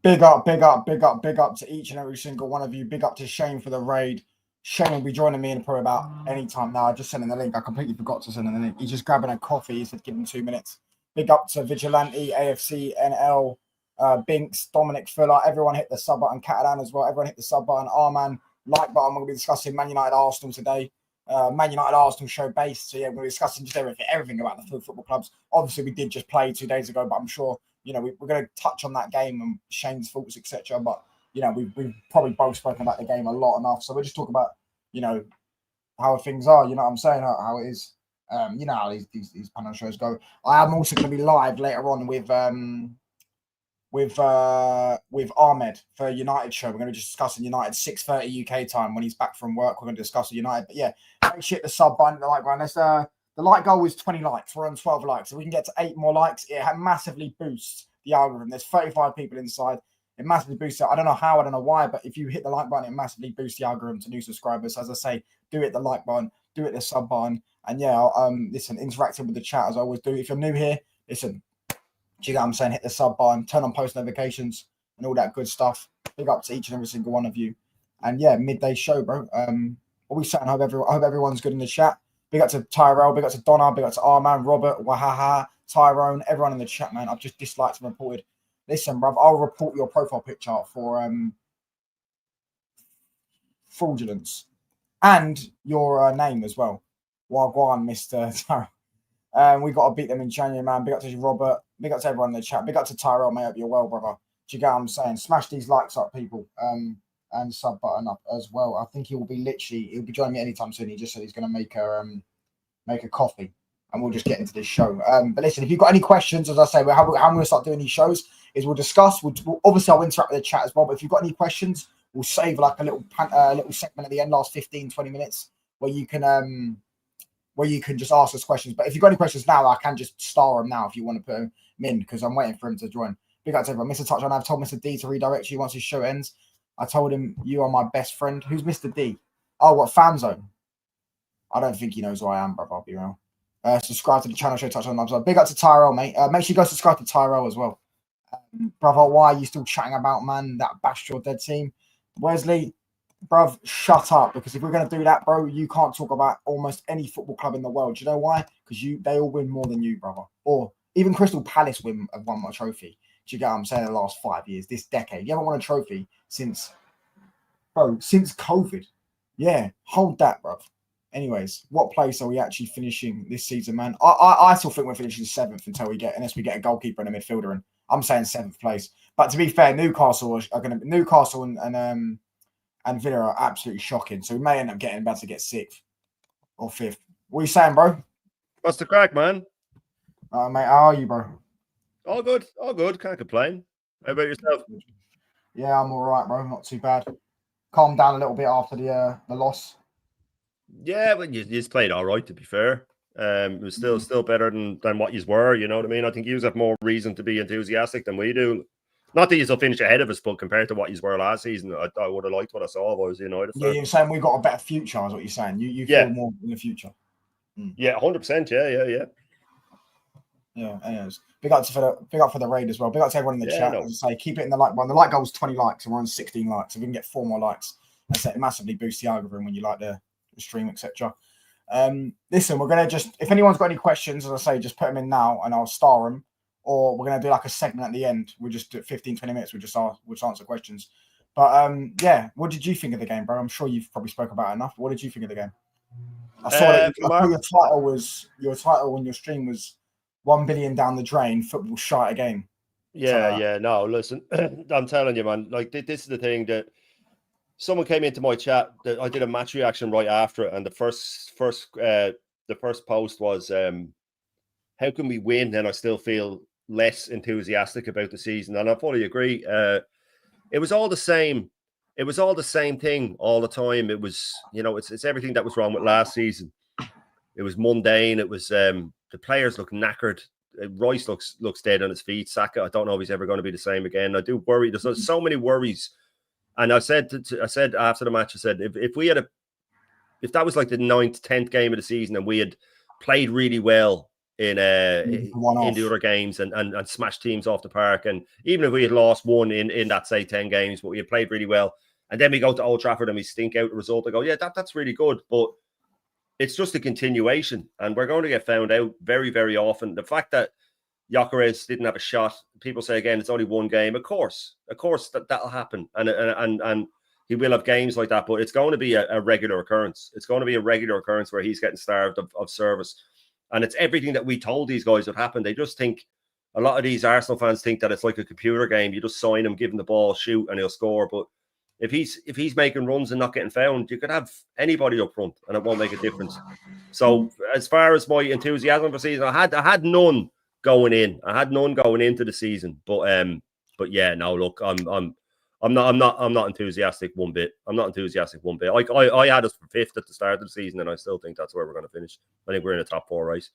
Big up, big up, big up, big up to each and every single one of you. Big up to Shane for the raid. Shane will be joining me in probably about any time now. I just sent him the link. I completely forgot to send him the link. He's just grabbing a coffee. He said give him 2 minutes. Big up to Vigilante, AFC, NL, Binks, Dominic Fuller. Everyone hit the sub button. Catalan as well. Everyone hit the sub button. Arman, like button. We're going to be discussing Man United Arsenal today. Man United Arsenal show based. So yeah, we're discussing just everything about the football clubs. Obviously, we did just play 2 days ago, but I'm sure we're going to touch on that game and Shane's thoughts, etc. But we've probably both spoken about the game a lot enough. So we'll just talk about how things are. You know what I'm saying? How it is. How these panel shows go. I am also going to be live later on with Ahmed for United show. We're going to be just discussing United 6:30 UK time when he's back from work. We're going to discuss United. But yeah, make sure the sub button, the like button. The like goal is 20 likes. We're on 12 likes. If we can get to 8 more likes, it massively boosts the algorithm. There's 35 people inside. It massively boosts it. I don't know how, I don't know why, but if you hit the like button, it massively boosts the algorithm to new subscribers. As I say, do it the like button, do it the sub button. And yeah, listen, interacting with the chat as I always do. If you're new here, listen, do you know what I'm saying? Hit the sub button, turn on post notifications and all that good stuff. Big up to each and every single one of you. And yeah, midday show, bro. What we saying? I hope everyone's good in the chat. Big up to Tyrell, big up to Donna, big up to Arman, Robert, Wahaha, Tyrone, everyone in the chat, man. I've just disliked and reported. Listen, bruv, I'll report your profile picture for fraudulence and your name as well. Wagwan, Mr. Tyrell. We got to beat them in January, man. Big up to Robert, big up to everyone in the chat. Big up to Tyrell, mate. Hope you're well, brother. Do you get what I'm saying? Smash these likes up, people. And sub button up as well. I think he'll be joining me anytime soon. He just said he's going to make a coffee and we'll just get into this show. But listen, if you've got any questions, as I say, how I'm going to start doing these shows is we'll discuss. We'll obviously I'll interact with the chat as well. But if you've got any questions, we'll save like a little segment at the end, last 15-20 minutes, where you can just ask us questions. But if you've got any questions now, I can just star them now if you want to put them in because I'm waiting for him to join. Big up to everyone. Mr. Touchdown, I've told Mr. D to redirect you once his show ends. I told him you are my best friend. Who's Mr. D? Oh, what, Fan Zone? I don't think he knows who I am, bro. I'll be real. Subscribe to the channel, show touch on the big up to Tyrell, mate. Make sure you go subscribe to Tyrell as well. Brother, why are you still chatting about, man, that bashed your dead team? Wesley, bruv, shut up. Because if we're going to do that, bro, you can't talk about almost any football club in the world. Do you know why? Because they all win more than you, brother. Or even Crystal Palace have won my trophy. Do you get what I'm saying? The last 5 years, this decade. You haven't won a trophy since COVID. Yeah, hold that, bro. Anyways, what place are we actually finishing this season, man? I still think we're finishing 7th unless we get a goalkeeper and a midfielder, and I'm saying 7th place. But to be fair, Newcastle and Villa are absolutely shocking. So we may end up about to get 6th or 5th. What are you saying, bro? What's the crack, man? Mate, how are you, bro? All good. Can't complain. How about yourself? Yeah, I'm all right, bro. Not too bad. Calmed down a little bit after the loss. Yeah, but you just played all right, to be fair. It was still better than what you were, you know what I mean? I think you have more reason to be enthusiastic than we do. Not that you'll finish ahead of us, but compared to what you were last season, I would have liked what I saw if I was United. Yeah, you're saying we've got a better future, is what you're saying. You feel more in the future. Yeah, 100%. Yeah. Yeah, anyways. Big up for the raid as well. Big up to everyone in the chat. As I say, keep it in the like button. The like goal is 20 likes, and we're on 16 likes. If we can get 4 more likes, it massively boosts the algorithm when you like the stream, etc. Listen, we're gonna if anyone's got any questions, as I say, just put them in now, and I'll star them. Or we're gonna do like a segment at the end. We'll just do 15-20 minutes. We'll answer questions. But yeah, what did you think of the game, bro? I'm sure you've probably spoke about it enough. What did you think of the game? I saw that your title on your stream was 1 billion down the drain, football shite again. Yeah. No, listen, I'm telling you, man. Like this is the thing that someone came into my chat that I did a match reaction right after it, and the first post was, "How can we win and I still feel less enthusiastic about the season?" And I fully agree. It was all the same. It was all the same thing all the time. It was, it's everything that was wrong with last season. It was mundane. It was the players look knackered. Rice looks dead on his feet. Saka, I don't know if he's ever going to be the same again. I do worry. There's so many worries. And I said after the match, I said if that was like the 9th, 10th game of the season and we had played really well in One-off. the other games and smash teams off the park. And even if we had lost one in that, say, 10 games, but we had played really well, and then we go to Old Trafford and we stink out the result, I go, yeah, that's really good. But it's just a continuation, and we're going to get found out very, very often. The fact that Gyökeres didn't have a shot, people say again, it's only one game. Of course, that'll happen. And he will have games like that, but it's going to be a regular occurrence. It's going to be a regular occurrence where he's getting starved of service. And it's everything that we told these guys would happen. They just think, a lot of these Arsenal fans think that it's like a computer game. You just sign him, give him the ball, shoot, and he'll score. But if he's making runs and not getting found, you could have anybody up front and it won't make a difference. So as far as my enthusiasm for season, I had none going in. I had none going into the season. But yeah, no, look, I'm not enthusiastic one bit. I'm not enthusiastic one bit. I had us for 5th at the start of the season, and I still think that's where we're going to finish. I think we're in the top 4 race.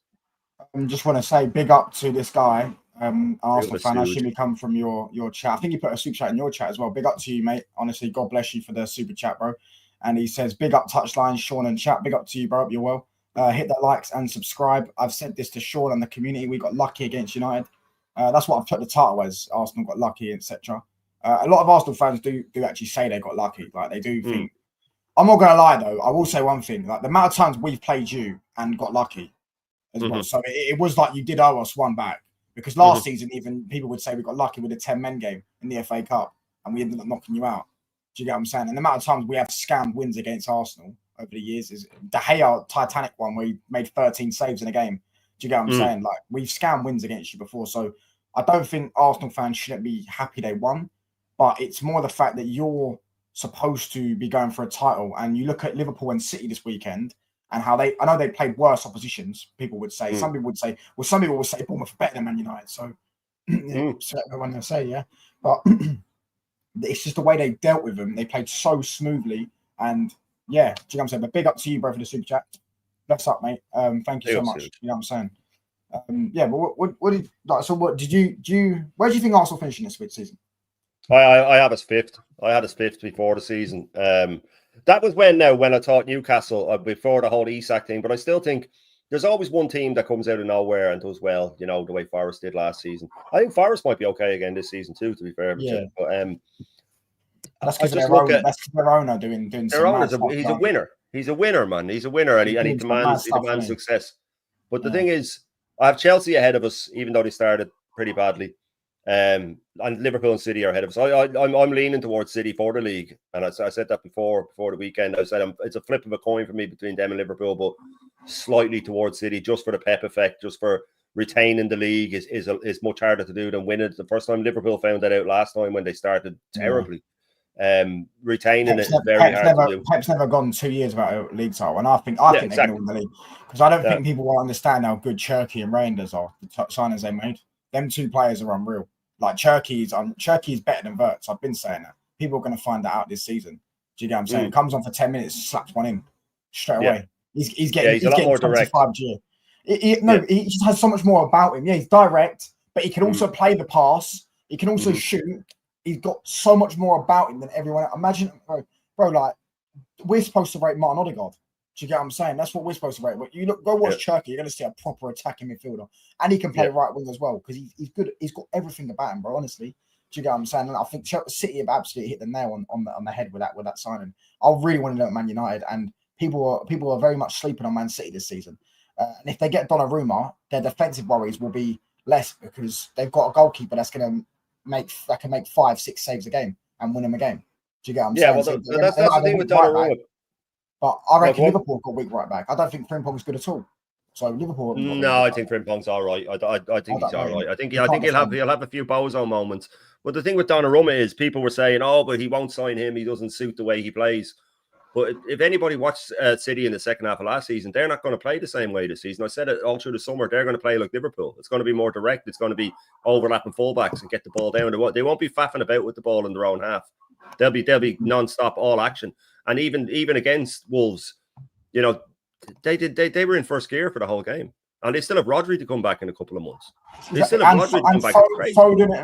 I just want to say big up to this guy, Arsenal fan. I assume he come from your chat. I think you put a super chat in your chat as well. Big up to you, mate. Honestly, God bless you for the super chat, bro. And he says, big up touchline, Sean and chat. Big up to you, bro. Hope you're well. Hit that likes and subscribe. I've said this to Sean and the community. We got lucky against United. That's what I've put the title as. Arsenal got lucky, etc. A lot of Arsenal fans do actually say they got lucky. Like, they do think. I'm not going to lie, though. I will say one thing. Like, the amount of times we've played you and got lucky as well. So it was like you did owe us one back. Because last season, even people would say we got lucky with a 10-men game in the FA Cup and we ended up knocking you out. Do you get what I'm saying? And the amount of times we have scammed wins against Arsenal over the years is De Gea Titanic one where he made 13 saves in a game. Do you get what I'm saying? Like, we've scammed wins against you before. So I don't think Arsenal fans shouldn't be happy they won. But it's more the fact that you're supposed to be going for a title. And you look at Liverpool and City this weekend and how I know they played worse oppositions, people would say. Some people would say, Bournemouth are better than Man United. So, so everyone will say, yeah. But it's just the way they dealt with them. They played so smoothly. And yeah, do you know what I'm saying? But big up to you, bro, for the super chat. Bless up, mate. Thank you so much. You know what I'm saying? Yeah, but what did like? So what did you? Where do you think Arsenal finishing this season? I have us 5th. I had us 5th before the season. That was when I thought Newcastle before the whole Isak thing. But I still think there's always one team that comes out of nowhere and does well. You know, the way Forest did last season. I think Forest might be okay again this season too. To be fair, yeah. But that's because their owner doing their owner's he's a winner. He's a winner, man. He's a winner, and he demands success. But the thing is, I have Chelsea ahead of us, even though they started pretty badly. And Liverpool and City are ahead of us. I'm leaning towards City for the league, and I said that before the weekend. I said it's a flip of a coin for me between them and Liverpool, but slightly towards City just for the pep effect, just for retaining the league is much harder to do than winning. The first time Liverpool found that out last time when they started terribly. Retaining it is very hard to do. Pep's never gone 2 years without a league title, and I think they're going to win the league because I don't think people will understand how good Cherky and Reinders are. The signings they made. Them two players are unreal. Like Cherky's better than Wirtz. I've been saying that. People are going to find that out this season. Do you get what I'm saying? It comes on for 10 minutes, slaps one in straight away. He's getting a lot more direct. He just has so much more about him. Yeah, he's direct, but he can also play the pass. He can also shoot. He's got so much more about him than everyone. Imagine, bro, like we're supposed to rate Martin Odegaard. Do you get what I'm saying? That's what we're supposed to rate. But you go watch Cherky, you're going to see a proper attacking midfielder. And he can play right wing as well because he's good. He's got everything about him, bro, honestly. Do you get what I'm saying? And I think City have absolutely hit the nail on the head with that signing. I really want to know Man United, and people are very much sleeping on Man City this season. And if they get Donnarumma, their defensive worries will be less because they've got a goalkeeper that can make 5-6 saves a game and win them a game. Do you get what I'm saying? Well, that's the thing with Donnarumma. But I reckon Liverpool got weak right back. I don't think Frimpong's good at all. So Liverpool. No, I think Frimpong's all right. I think he's all right. I think he'll have a few bozo moments. But the thing with Donnarumma is people were saying, "Oh, but he won't sign him. He doesn't suit the way he plays." But if anybody watched City in the second half of last season, they're not going to play the same way this season. I said it all through the summer. They're going to play like Liverpool. It's going to be more direct. It's going to be overlapping fullbacks and get the ball down. They won't be faffing about with the ball in their own half. They'll be non-stop all action. And even against Wolves, you know, they were in first gear for the whole game, and they still have Rodri to come back in a couple of months. They still have Rodri to come back.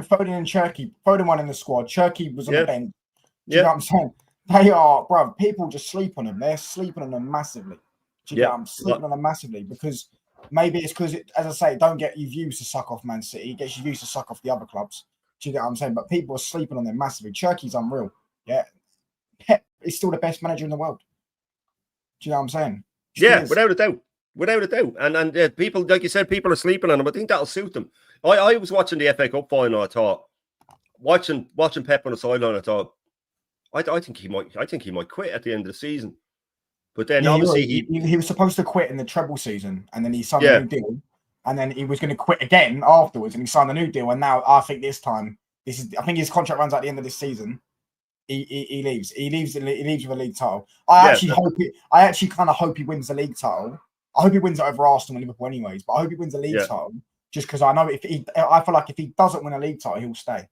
Foden and Cherky. Foden won in the squad. Cherky was on the bench. Do you know what I'm saying? They are, bro. People just sleep on them. They're sleeping on them massively. Do you know what I'm sleeping on them massively because maybe it's because, as I say, it don't get you used to suck off Man City. It gets you used to suck off the other clubs. Do you get what I'm saying? But people are sleeping on them massively. Turkey's unreal. Yeah. Pep is still the best manager in the world. Do you know what I'm saying? Yeah, without a doubt. Without a doubt. And people, like you said, people are sleeping on him. I think that'll suit them. I was watching the FA Cup final, I thought, watching Pep on the sideline, I thought, I think he might quit at the end of the season. But then obviously he was supposed to quit in the treble season, and then he signed a new deal, and then he was going to quit again afterwards, and he signed a new deal. And now I think this time, I think his contract runs at the end of this season. He leaves. He leaves with a league title. I actually kind of hope he wins the league title. I hope he wins it over Arsenal and Liverpool, anyways. But I hope he wins the league title, just because I know I feel like if he doesn't win a league title, he'll stay.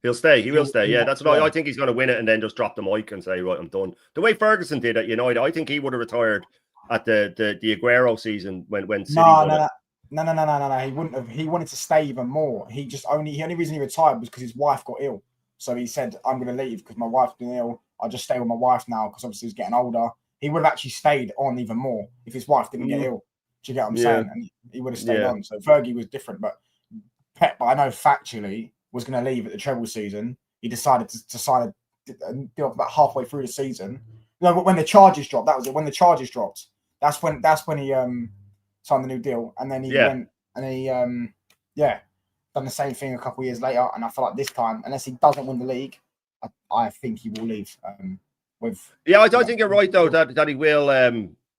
He'll stay. He will stay. Yeah, that's what I think. He's going to win it and then just drop the mic and say, "Right, I'm done." The way Ferguson did at United, I think he would have retired at the Aguero season when City won it. No. He wouldn't have. He wanted to stay even more. The only reason he retired was because his wife got ill. So he said, "I'm going to leave because my wife's been ill. I'll just stay with my wife now because obviously he's getting older." He would have actually stayed on even more if his wife didn't get ill. Do you get what I'm saying? And he would have stayed on. So Fergie was different, but Pep, I know factually, was going to leave at the treble season. He decided to sign a deal about halfway through the season. You know, when the charges dropped, that was it. When the charges dropped, that's when he signed the new deal, and then he went and he done the same thing a couple of years later. And I feel like this time, unless he doesn't win the league, I think he will leave. I think you're right though that he will.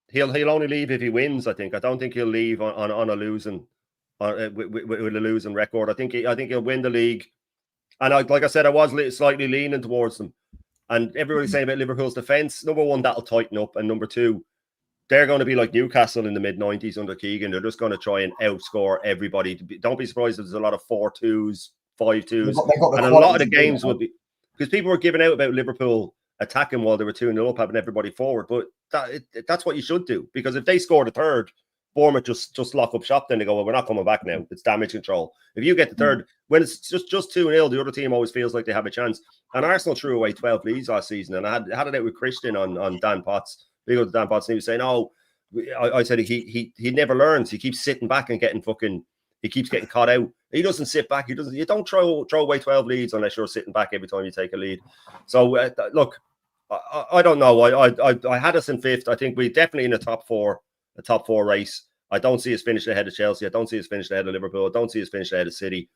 He'll only leave if he wins. I don't think he'll leave on a losing with a losing record. I think he'll win the league. And like I said, I was slightly leaning towards them. And everybody's saying about Liverpool's defence. Number one, that'll tighten up. And number two, they're going to be like Newcastle in the mid-90s under Keegan. They're just going to try and outscore everybody. Don't be surprised if there's a lot of 4-2s, 5-2s. And a lot of the games will be... Because people were giving out about Liverpool attacking while they were 2-0 up, having everybody forward. But that's what you should do. Because if they scored a third, Bournemouth just lock up shop, then they go, well, we're not coming back now. It's damage control. If you get the third, when it's just 2-0, the other team always feels like they have a chance. And Arsenal threw away 12 leads last season, and I had it out with Christian on Dan Potts. Big old Dan Potts, and he was saying, I said he never learns. He keeps sitting back and he keeps getting caught out. He doesn't sit back. You don't throw away 12 leads unless you're sitting back every time you take a lead. So look, I don't know. I had us in fifth. I think we definitely in the top four race. I don't see us finishing ahead of Chelsea. I don't see us finishing ahead of Liverpool. I don't see us finishing ahead of City.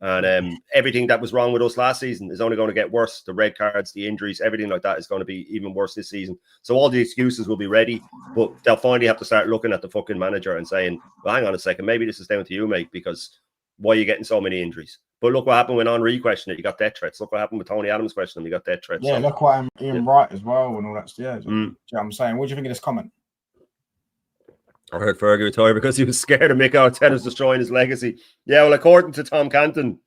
And everything that was wrong with us last season is only going to get worse. The red cards, the injuries, everything like that is going to be even worse this season. So all the excuses will be ready, but they'll finally have to start looking at the fucking manager and saying, well, hang on a second, maybe this is down to you, mate, because why are you getting so many injuries? But look what happened when Henry questioned it. You got death threats. Look what happened with Tony Adams questioning him. You got death threats. Yeah, look what Ian Wright as well and all that. Yeah, do you know what I'm saying? What do you think of this comment? I heard Fergie retire because he was scared of Mick Arteta's destroying his legacy. Yeah, well, according to Tom Canton,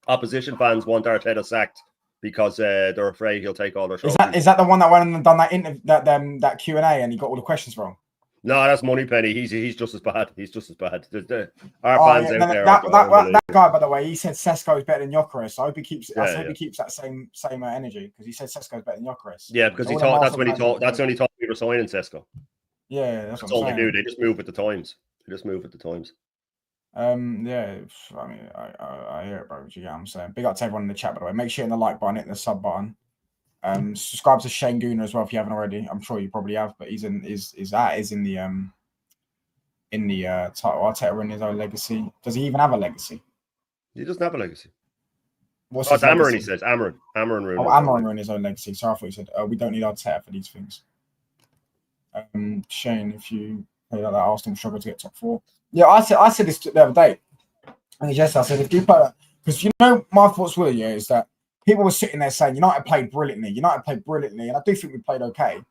opposition fans want Arteta sacked because they're afraid he'll take all their trophies. Is that the one that went and done that Q&A and he got all the questions wrong? No, that's Moneypenny. He's just as bad. He's just as bad. Our fans out there. That guy, by the way, he said Sesko is better than Gyökeres. I hope he keeps. He keeps that same energy because he said Sesko is better than Gyökeres. Yeah, because he thought that's when he thought we were signing Sesko. Yeah, that's all they do. They just move with the times. Yeah, I mean, I hear it, bro. You get what I'm saying? Big up to everyone in the chat, by the way. Make sure you hit the like button, hit the sub button. Subscribe to Shane Guna as well if you haven't already. I'm sure you probably have, but he's in the title. Arteta in his own legacy. Does he even have a legacy? He doesn't have a legacy. It's Amarin, he says. Amarin ruined. Oh, Amarin ruined his own legacy. So I thought he said, we don't need Arteta for these things. Shane, if you play like that, Arsenal struggle to get top four. Yeah, I said this the other day. And yes, I said, if you play that, because my thoughts were, is that people were sitting there saying United played brilliantly, and I do think we played okay.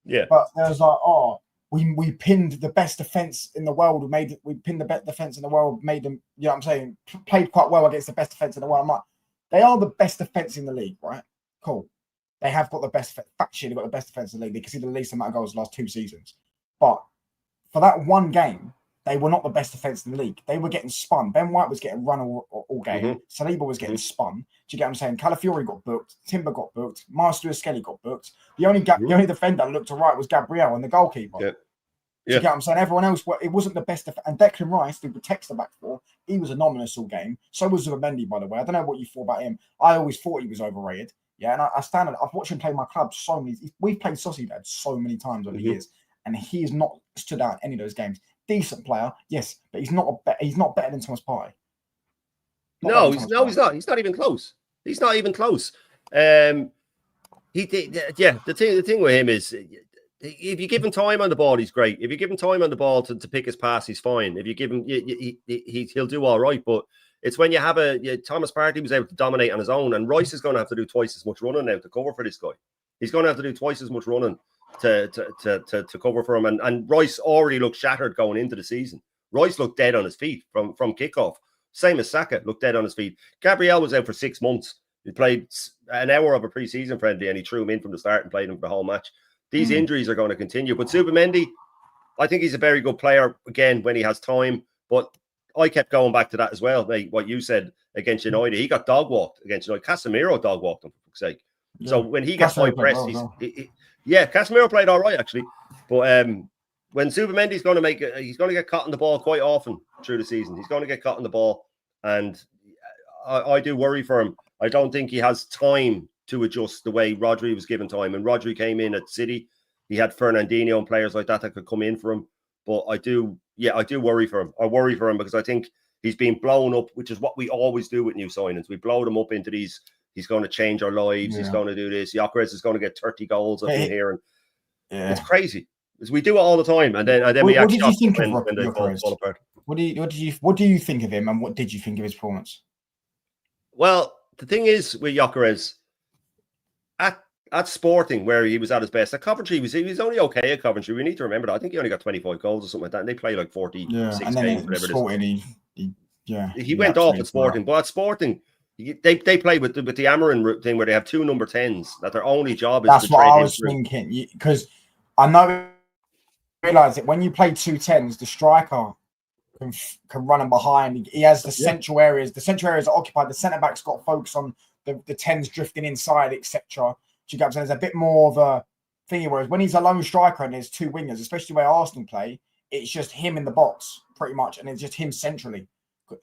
Yeah. But there was like, we pinned the best defense in the world. We pinned the best defense in the world, made them, you know what I'm saying, played quite well against the best defense in the world. I'm like, they are the best defense in the league, right? Cool. They have got the best, factually, they've got the best defense in the league. They conceded the least amount of goals the last 2 seasons. But for that one game, they were not the best defense in the league. They were getting spun. Ben White was getting run all game. Saliba was getting spun. Do you get what I'm saying? Calafiori got booked. Timber got booked. Master Skelly got booked. The only defender that looked all right was Gabriel and the goalkeeper. Yeah. Do you get what I'm saying? Everyone else, it wasn't the best. And Declan Rice, who protects the back four, he was anomalous all game. So was Zubimendi, by the way. I don't know what you thought about him. I always thought he was overrated. Yeah, and I've watched him play my club so many. We've played Sociedad so many times over the years, and he has not stood out in any of those games. Decent player, yes, but he's not better than Thomas Partey. He's not. He's not even close. He's not even close. The thing with him is, if you give him time on the ball, he's great. If you give him time on the ball to pick his pass, he's fine. If you give him, he'll do all right. But it's when you have Thomas Partey was able to dominate on his own, and Rice is going to have to do twice as much running now to cover for this guy. He's going to have to do twice as much running to cover for him. And Rice already looked shattered going into the season. Rice looked dead on his feet from kickoff. Same as Saka, looked dead on his feet. Gabriel was out for 6 months. He played an hour of a pre-season friendly, and he threw him in from the start and played him for the whole match. These injuries are going to continue. But Zubimendi, I think he's a very good player, again, when he has time. But I kept going back to that as well, mate, what you said against United. He got dog-walked against United. Casemiro dog-walked him, for fuck's sake. Yeah. So when he gets high press, Casemiro played all right, actually. But when Zubimendi's going to he's going to get caught in the ball quite often through the season. He's going to get caught in the ball. And I do worry for him. I don't think he has time to adjust the way Rodri was given time. And Rodri came in at City. He had Fernandinho and players like that could come in for him. But I do worry for him. I worry for him because I think he's been blown up, which is what we always do with new signings. We blow them up into these, he's going to change our lives. Yeah. He's going to do this. Gyökeres is going to get 30 goals up in here. And it's crazy. We do it all the time. And then we actually what did you think of when they fall apart. What do you think of him, and what did you think of his performance? Well, the thing is with Gyökeres, at Sporting, where he was at his best, at Coventry, he was only okay at Coventry. We need to remember that. I think he only got 25 goals or something like that, and they play like 46 games, whatever Sporting, it is. He went off at Sporting, but at Sporting, they play with the Amarin thing where they have 2 number 10s, that their only job is That's what I was thinking, because I know, realize that when you play 2 10s, the striker can run them behind. He has the central areas. The central areas are occupied. The centre back's got to focus on the 10s drifting inside, etc. You get, so there's a bit more of a thing. Whereas when he's a lone striker and there's 2 wingers, especially where Arsenal play, it's just him in the box pretty much, and it's just him centrally.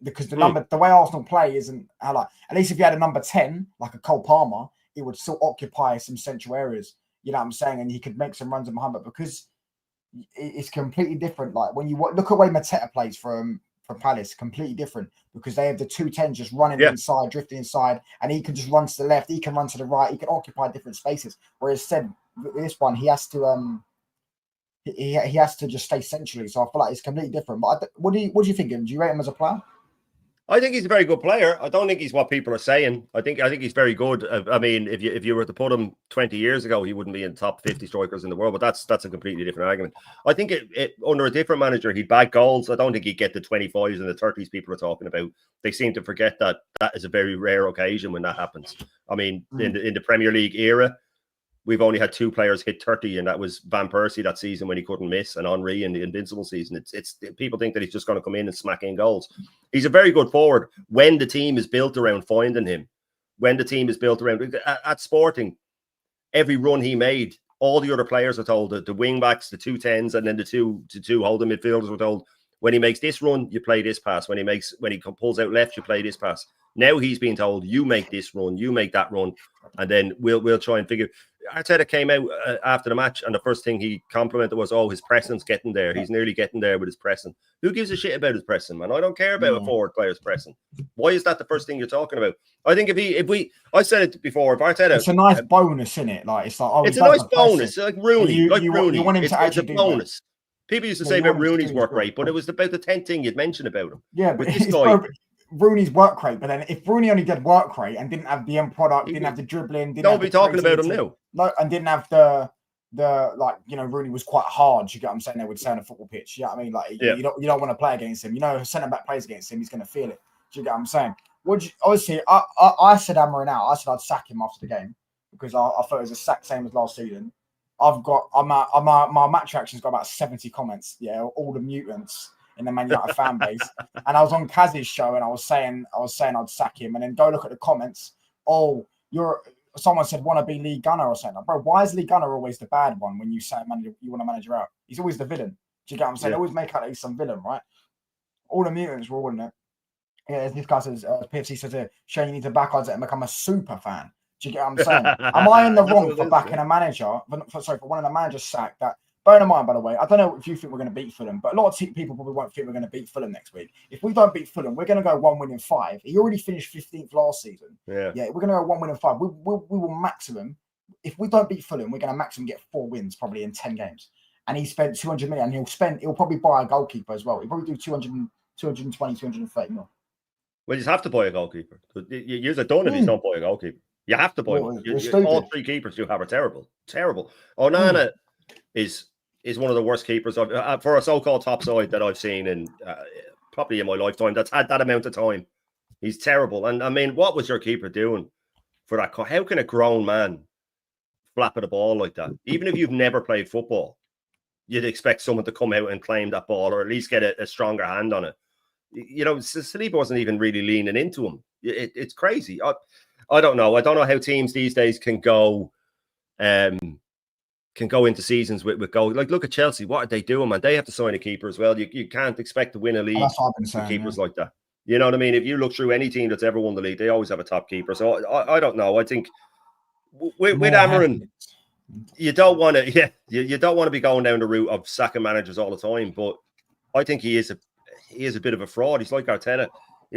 Because the way Arsenal play isn't at least if you had a number 10 like a Cole Palmer, it would still occupy some central areas. You know what I'm saying? And he could make some runs in behind, but because it's completely different. Like when you look at the way Mateta plays from Palace, completely different because they have the 2 10s just running inside, drifting inside, and he can just run to the left, he can run to the right, he can occupy different spaces. Whereas this one, he has to he has to just stay centrally. So I feel like it's completely different. But what do you think of him? Do you rate him as a player? I think he's a very good player. I don't think he's what people are saying. I think he's very good. I mean, if you were to put him 20 years ago, he wouldn't be in top 50 strikers in the world. But that's a completely different argument. I think under a different manager, he'd bag goals. I don't think he'd get the 25s and the 30s people are talking about. They seem to forget that is a very rare occasion when that happens. I mean, in the Premier League era, we've only had 2 players hit 30, and that was Van Persie that season when he couldn't miss, and Henry in the Invincible season. It's people think that he's just going to come in and smack in goals. He's a very good forward when the team is built around finding him. When the team is built around at Sporting, every run he made, all the other players are told, the wing backs, the 2 10s, and then the two holding midfielders were told, when he makes this run, you play this pass. When he pulls out left, you play this pass. Now he's being told, you make this run, you make that run, and then we'll try and figure. Arteta came out after the match, and the first thing he complimented was, his pressing's getting there. He's nearly getting there with his pressing. Who gives a shit about his pressing, man? I don't care about a forward player's pressing. Why is that the first thing you're talking about? I think I said it before, if Arteta... It's a nice bonus, isn't it? Like, it's like, it's a nice bonus. Like Rooney. You want him to actually it's a bonus. People used to say about Rooney's work rate, but it was about the 10th thing you'd mention about him. Yeah, but this guy... Rooney's work rate, but then if Rooney only did work rate and didn't have the end product, didn't have the dribbling, don't be talking about him now. No, and didn't have the Rooney was quite hard. You get what I'm saying? They would say on a football pitch. You know what I mean? Like you don't want to play against him. You know, if a centre back plays against him, he's going to feel it. Do you get what I'm saying? Obviously, I said Amarin out. I said I'd sack him after the game because I thought it was a sack same as last season. My match reaction's got about 70 comments. Yeah, all the mutants in the Man United fan base. And I was on Kaz's show and I was saying I'd sack him, and then go look at the comments. Someone said want to be Lee Gunner or something. Bro, why is Lee Gunner always the bad one when you say you want to manage her out? He's always the villain. Do you get what I'm saying? Yeah. They always make out that he's some villain, right? All the mutants were all in it. Yeah, as this guy says, PFC says here, Shane, you need to back odds and become a super fan. Do you get what I'm saying? Am I in the wrong for backing a manager? For one of the managers sacked that? Bear in mind, by the way, I don't know if you think we're going to beat Fulham, but a lot of people probably won't think we're going to beat Fulham next week. If we don't beat Fulham, we're going to go 1 win in 5. He already finished 15th last season. Yeah, we're going to go 1 win in 5. We will maximum. If we don't beat Fulham, we're going to maximum get 4 wins probably in 10 games. And he spent 200 million. He'll probably buy a goalkeeper as well. He'll probably do 220, 230 mil. Well, you have to buy a goalkeeper. You're done if you don't buy a goalkeeper. You have to buy one. All 3 keepers you have are terrible. Terrible. Onana is one of the worst keepers for a so-called top side that I've seen in probably in my lifetime. That's had that amount of time. He's terrible. And I mean, what was your keeper doing for that? How can a grown man flap at a ball like that? Even if you've never played football, you'd expect someone to come out and claim that ball or at least get a stronger hand on it. You know, Saliba wasn't even really leaning into him. It's crazy. I don't know. I don't know how teams these days can go into seasons with goals. Like, look at Chelsea. What are they doing, man? They have to sign a keeper as well. You can't expect to win a league with keepers like that. You know what I mean? If you look through any team that's ever won the league, they always have a top keeper. So I don't know. I think with Amarin, you don't want to. Yeah, you don't want to be going down the route of sacking managers all the time. But I think he is a bit of a fraud. He's like Arteta.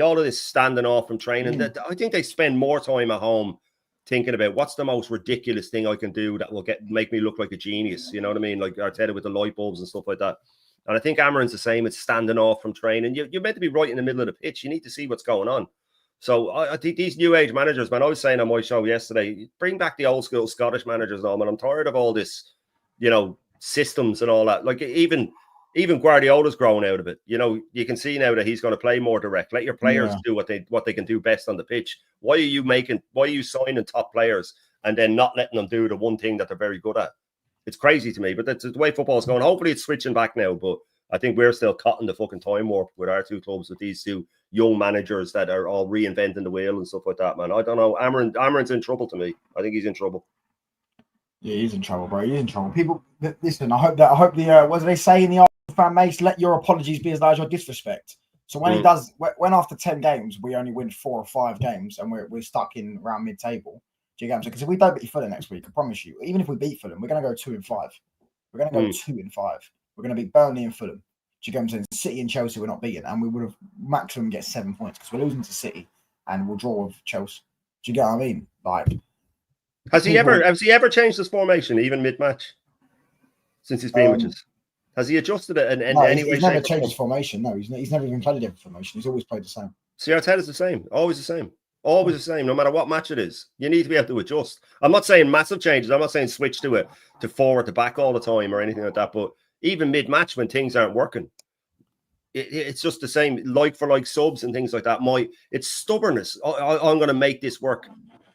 All of this standing off from training. I think they spend more time at home thinking about what's the most ridiculous thing I can do that will make me look like a genius. You know what I mean? Like Arteta with the light bulbs and stuff like that. And I think Amarin's the same. It's standing off from training. You're meant to be right in the middle of the pitch. You need to see what's going on. So I think these new age managers, man, I was saying on my show yesterday, bring back the old school Scottish managers and all, man. I'm tired of all this, systems and all that. Like even Guardiola's grown out of it. You can see now that he's going to play more direct. Let your players do what they can do best on the pitch. Why are you signing top players and then not letting them do the one thing that they're very good at? It's crazy to me, but that's the way football's going. Hopefully it's switching back now, but I think we're still caught in the fucking time warp with our 2 clubs, with these 2 young managers that are all reinventing the wheel and stuff like that, man. I don't know. Amarin's in trouble to me. I think he's in trouble. Yeah, he's in trouble, bro. He's in trouble. People, listen, I hope the, what do they say in the fan base? Let your apologies be as large as your disrespect. So when when after 10 games, we only win 4 or 5 games and we're stuck in around mid-table. Do you get what I'm saying? Because if we don't beat Fulham next week, I promise you, even if we beat Fulham, we're going to go 2 and 5. We're going to go 2 and 5. We're going to beat Burnley and Fulham. Do you get what I'm saying? City and Chelsea we're not beating, and we would have maximum get 7 points because we're losing to City and we'll draw with Chelsea. Do you get what I mean? Like, has he ever changed his formation even mid-match since he's been with us? Has he adjusted it in any way? He's never changed his formation. No, he's never even played a different formation. He's always played the same. See, Arteta's the same. Always the same. Always the same, no matter what match it is. You need to be able to adjust. I'm not saying massive changes. I'm not saying switch to forward to back all the time or anything like that. But even mid-match when things aren't working, it's just the same, like for like subs and things like that. It's stubbornness. I'm going to make this work.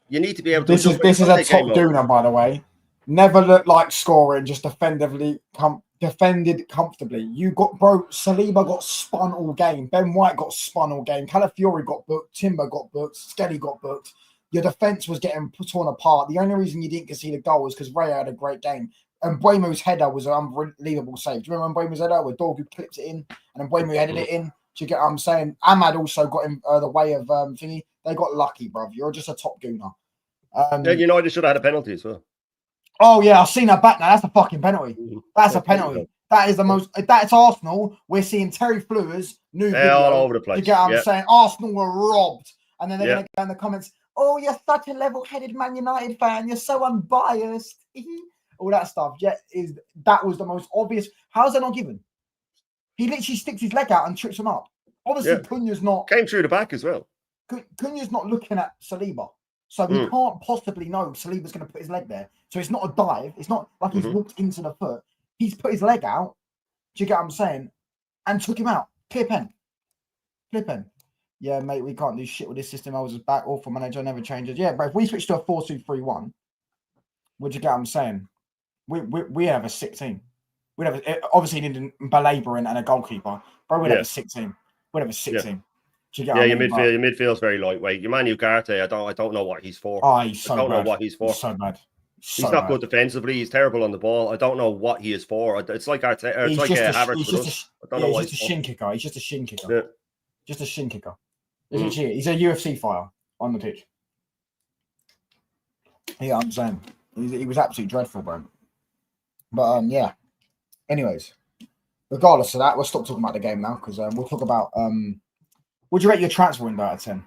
You need to be able to. This is a top Cunha, by the way. Never looked like scoring, just defended comfortably. Saliba got spun all game. Ben White got spun all game. Calafiori got booked. Timber got booked. Skelly got booked. Your defense was getting torn apart. The only reason you didn't concede a goal was because Raya had a great game. And Mbeumo's header was an unbelievable save. Do you remember Mbeumo's header where Dorgu clipped it in and Mbeumo headed it in? Do you get what I'm saying? Ahmad also got in the way of thingy. They got lucky, bruv. You're just a top gooner. United should have had a penalty as well. Oh, yeah, I've seen that back now. That's a fucking penalty. That's a penalty. That is the most... That's Arsenal. We're seeing Terry Fleur's new video. All over the place. You get what I'm saying? Arsenal were robbed. And then they're going to go in the comments, oh, you're such a level-headed Man United fan. You're so unbiased. All that stuff. Yeah, that was the most obvious. How's that not given? He literally sticks his leg out and trips him up. Obviously, Cunha's not... Came through the back as well. Cunha's not looking at Saliba. So he can't possibly know Saliba's going to put his leg there. So it's not a dive. It's not like he's walked into the foot. He's put his leg out. Do you get what I'm saying? And took him out. Clear pen. Yeah, mate, we can't do shit with this system. I was just back. Awful manager, never changes. Yeah, but if we switch to a 4-2-3-1, would you get what I'm saying? We have a sick team. We'd have obviously need a belabor and a goalkeeper. But we'd have a sick team. We'd have a sick team. Your midfield's very lightweight. Your Manu Ugarte, I don't know what he's for. Oh, he's so bad. I don't know what he's for. He's so bad. He's not good defensively. He's terrible on the ball. I don't know what he is for. It's like Arteta. It's like Havertz with us. I don't know why. He's just a shin kicker. He's just a shin kicker. Yeah. Just a shin kicker. He's a UFC fighter on the pitch. Yeah, I'm saying he was absolutely dreadful, bro. But yeah. Anyways, regardless of that, we'll stop talking about the game now because we'll talk about would you rate your transfer window out of 10?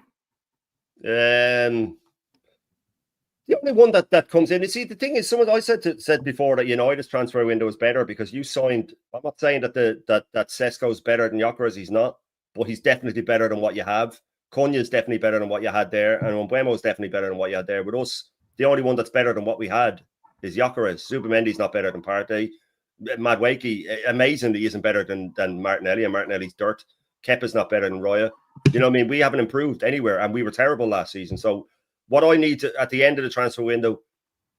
The only one that comes in. You see, the thing is, I said before that United's transfer window is better because you signed. I'm not saying that that Sesko's better than Gyökeres. He's not, but he's definitely better than what you have. Cunha is definitely better than what you had there, and Mbeumo is definitely better than what you had there. With us, the only one that's better than what we had is Gyökeres. Zubimendi's not better than Partey. Madueke, amazingly, isn't better than Martinelli, and Martinelli's dirt. Kepa's not better than Roya. You know what I mean? We haven't improved anywhere, and we were terrible last season. So what I need to, at the end of the transfer window,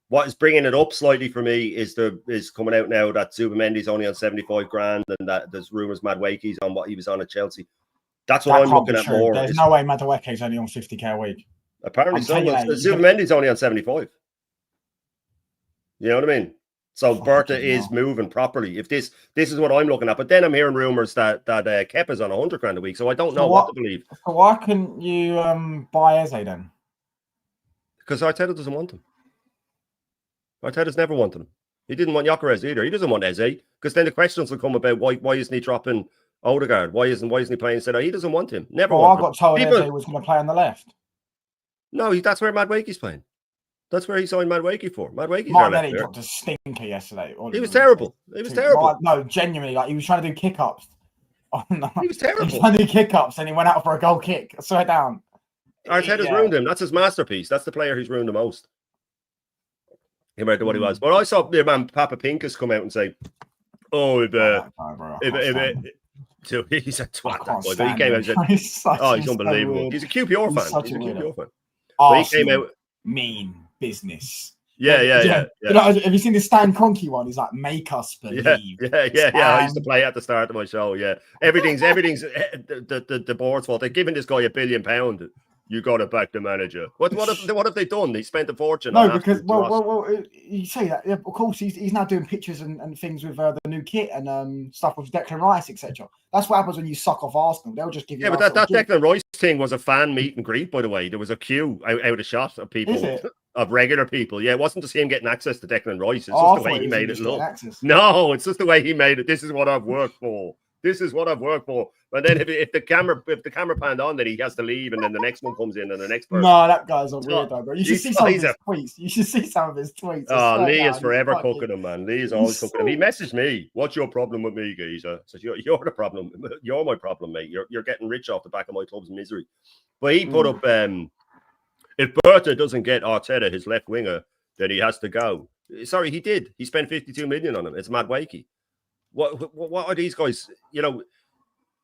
what is bringing it up slightly for me is coming out now that Zubimendi's only on 75 grand and that there's rumours Madueke's on what he was on at Chelsea. That's what I'm looking at more. There's no way Madueke's only on 50k a week. Apparently so. Zubimendi's only on 75. You know what I mean? So Berta is moving properly. If this is what I'm looking at, but then I'm hearing rumours that Kepa's on 100 grand a week, so I don't know what to believe. So why couldn't you buy Eze then? Because Arteta doesn't want him. Arteta's never wanted him. He didn't want Gyökeres either. He doesn't want Eze because then the questions will come about why isn't he dropping Odegaard? Why isn't he playing instead? He doesn't want him. Never. I got told Eze was going to play on the left. No, that's where Madueke's playing. That's where he signed Madueke for. Madueke's Martinelli dropped a stinker yesterday. He was terrible. He was terrible. No, genuinely, like he was trying to do kick-ups. Oh, no. He was terrible. He was trying to do kick-ups and he went out for a goal kick. I swear down. Arteta's ruined him. That's his masterpiece. That's the player who's ruined the most. Compared to what he was. But I saw your man Papa Pinkus come out and say, "Oh, he's a twat." That boy. But he came out and said, he's unbelievable. He's a QPR fan. He's a QPR fan. But he came out mean business. Yeah. You know, have you seen the Stan Kroenke one? He's like, "Make us believe." Yeah. I used to play at the start of my show. Yeah, everything's the board's fault. They're giving this guy £1 billion. You got to back the manager. What have they done? They spent a fortune. No, because you say that. Yeah, of course, he's now doing pictures and things with the new kit and stuff with Declan Rice, etc. That's what happens when you suck off Arsenal. They'll just give you. Yeah, but that Declan Rice thing was a fan meet and greet. By the way, there was a queue out of shot of people, of regular people. Yeah, it wasn't just him getting access to Declan Rice. It's just the way he made it look. No, it's just the way he made it. This is what I've worked for. This is what I've worked for. And then if the camera panned on that he has to leave, and then the next one comes in, and the next person. No, that guy's a weirdo, bro. You should see some of his tweets. You should see some of his tweets. Oh, Lee is forever cooking him, man. Lee is always cooking him. He messaged me, "What's your problem with me, geezer?" So you're the problem. You're my problem, mate. You're getting rich off the back of my club's misery. But he put up, if Berta doesn't get Arteta, his left winger, then he has to go. Sorry, he did. He spent 52 million on him. It's Madueke. What are these guys? You know,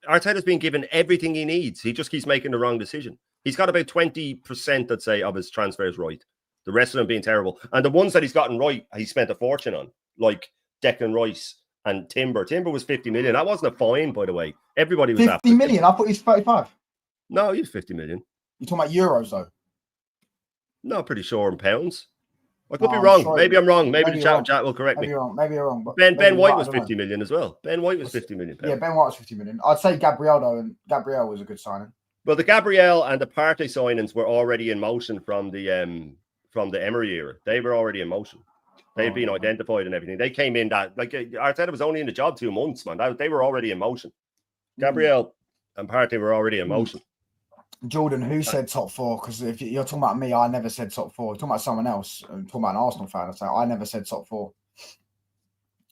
Arteta's been given everything he needs. He just keeps making the wrong decision. He's got about 20%, I'd say, of his transfers right. The rest of them being terrible. And the ones that he's gotten right, he spent a fortune on, like Declan Rice and Timber. Timber was 50 million. That wasn't a fine, by the way. Everybody was 50 million? I thought he was 35. No, he was 50 million. You're talking about euros, though? No, pretty sure in pounds. I could be wrong. Sorry. Maybe I'm wrong. Maybe the chat will correct me. Maybe you're wrong. But Ben White was 50 million as well. Ben White was 50 million. Yeah, Ben White was 50 million. I'd say Gabriel, though, and Gabriel was a good signing. Well, the Gabriel and the Partey signings were already in motion from the Emery era. They were already in motion. They'd been identified and everything. They came in that, like, Arteta was only in the job 2 months, man. They were already in motion. Gabriel and Partey were already in motion. Jordan, who said top 4? Because if you're talking about me, I never said top 4. You're talking about someone else. I'm talking about an Arsenal fan. I never said top 4.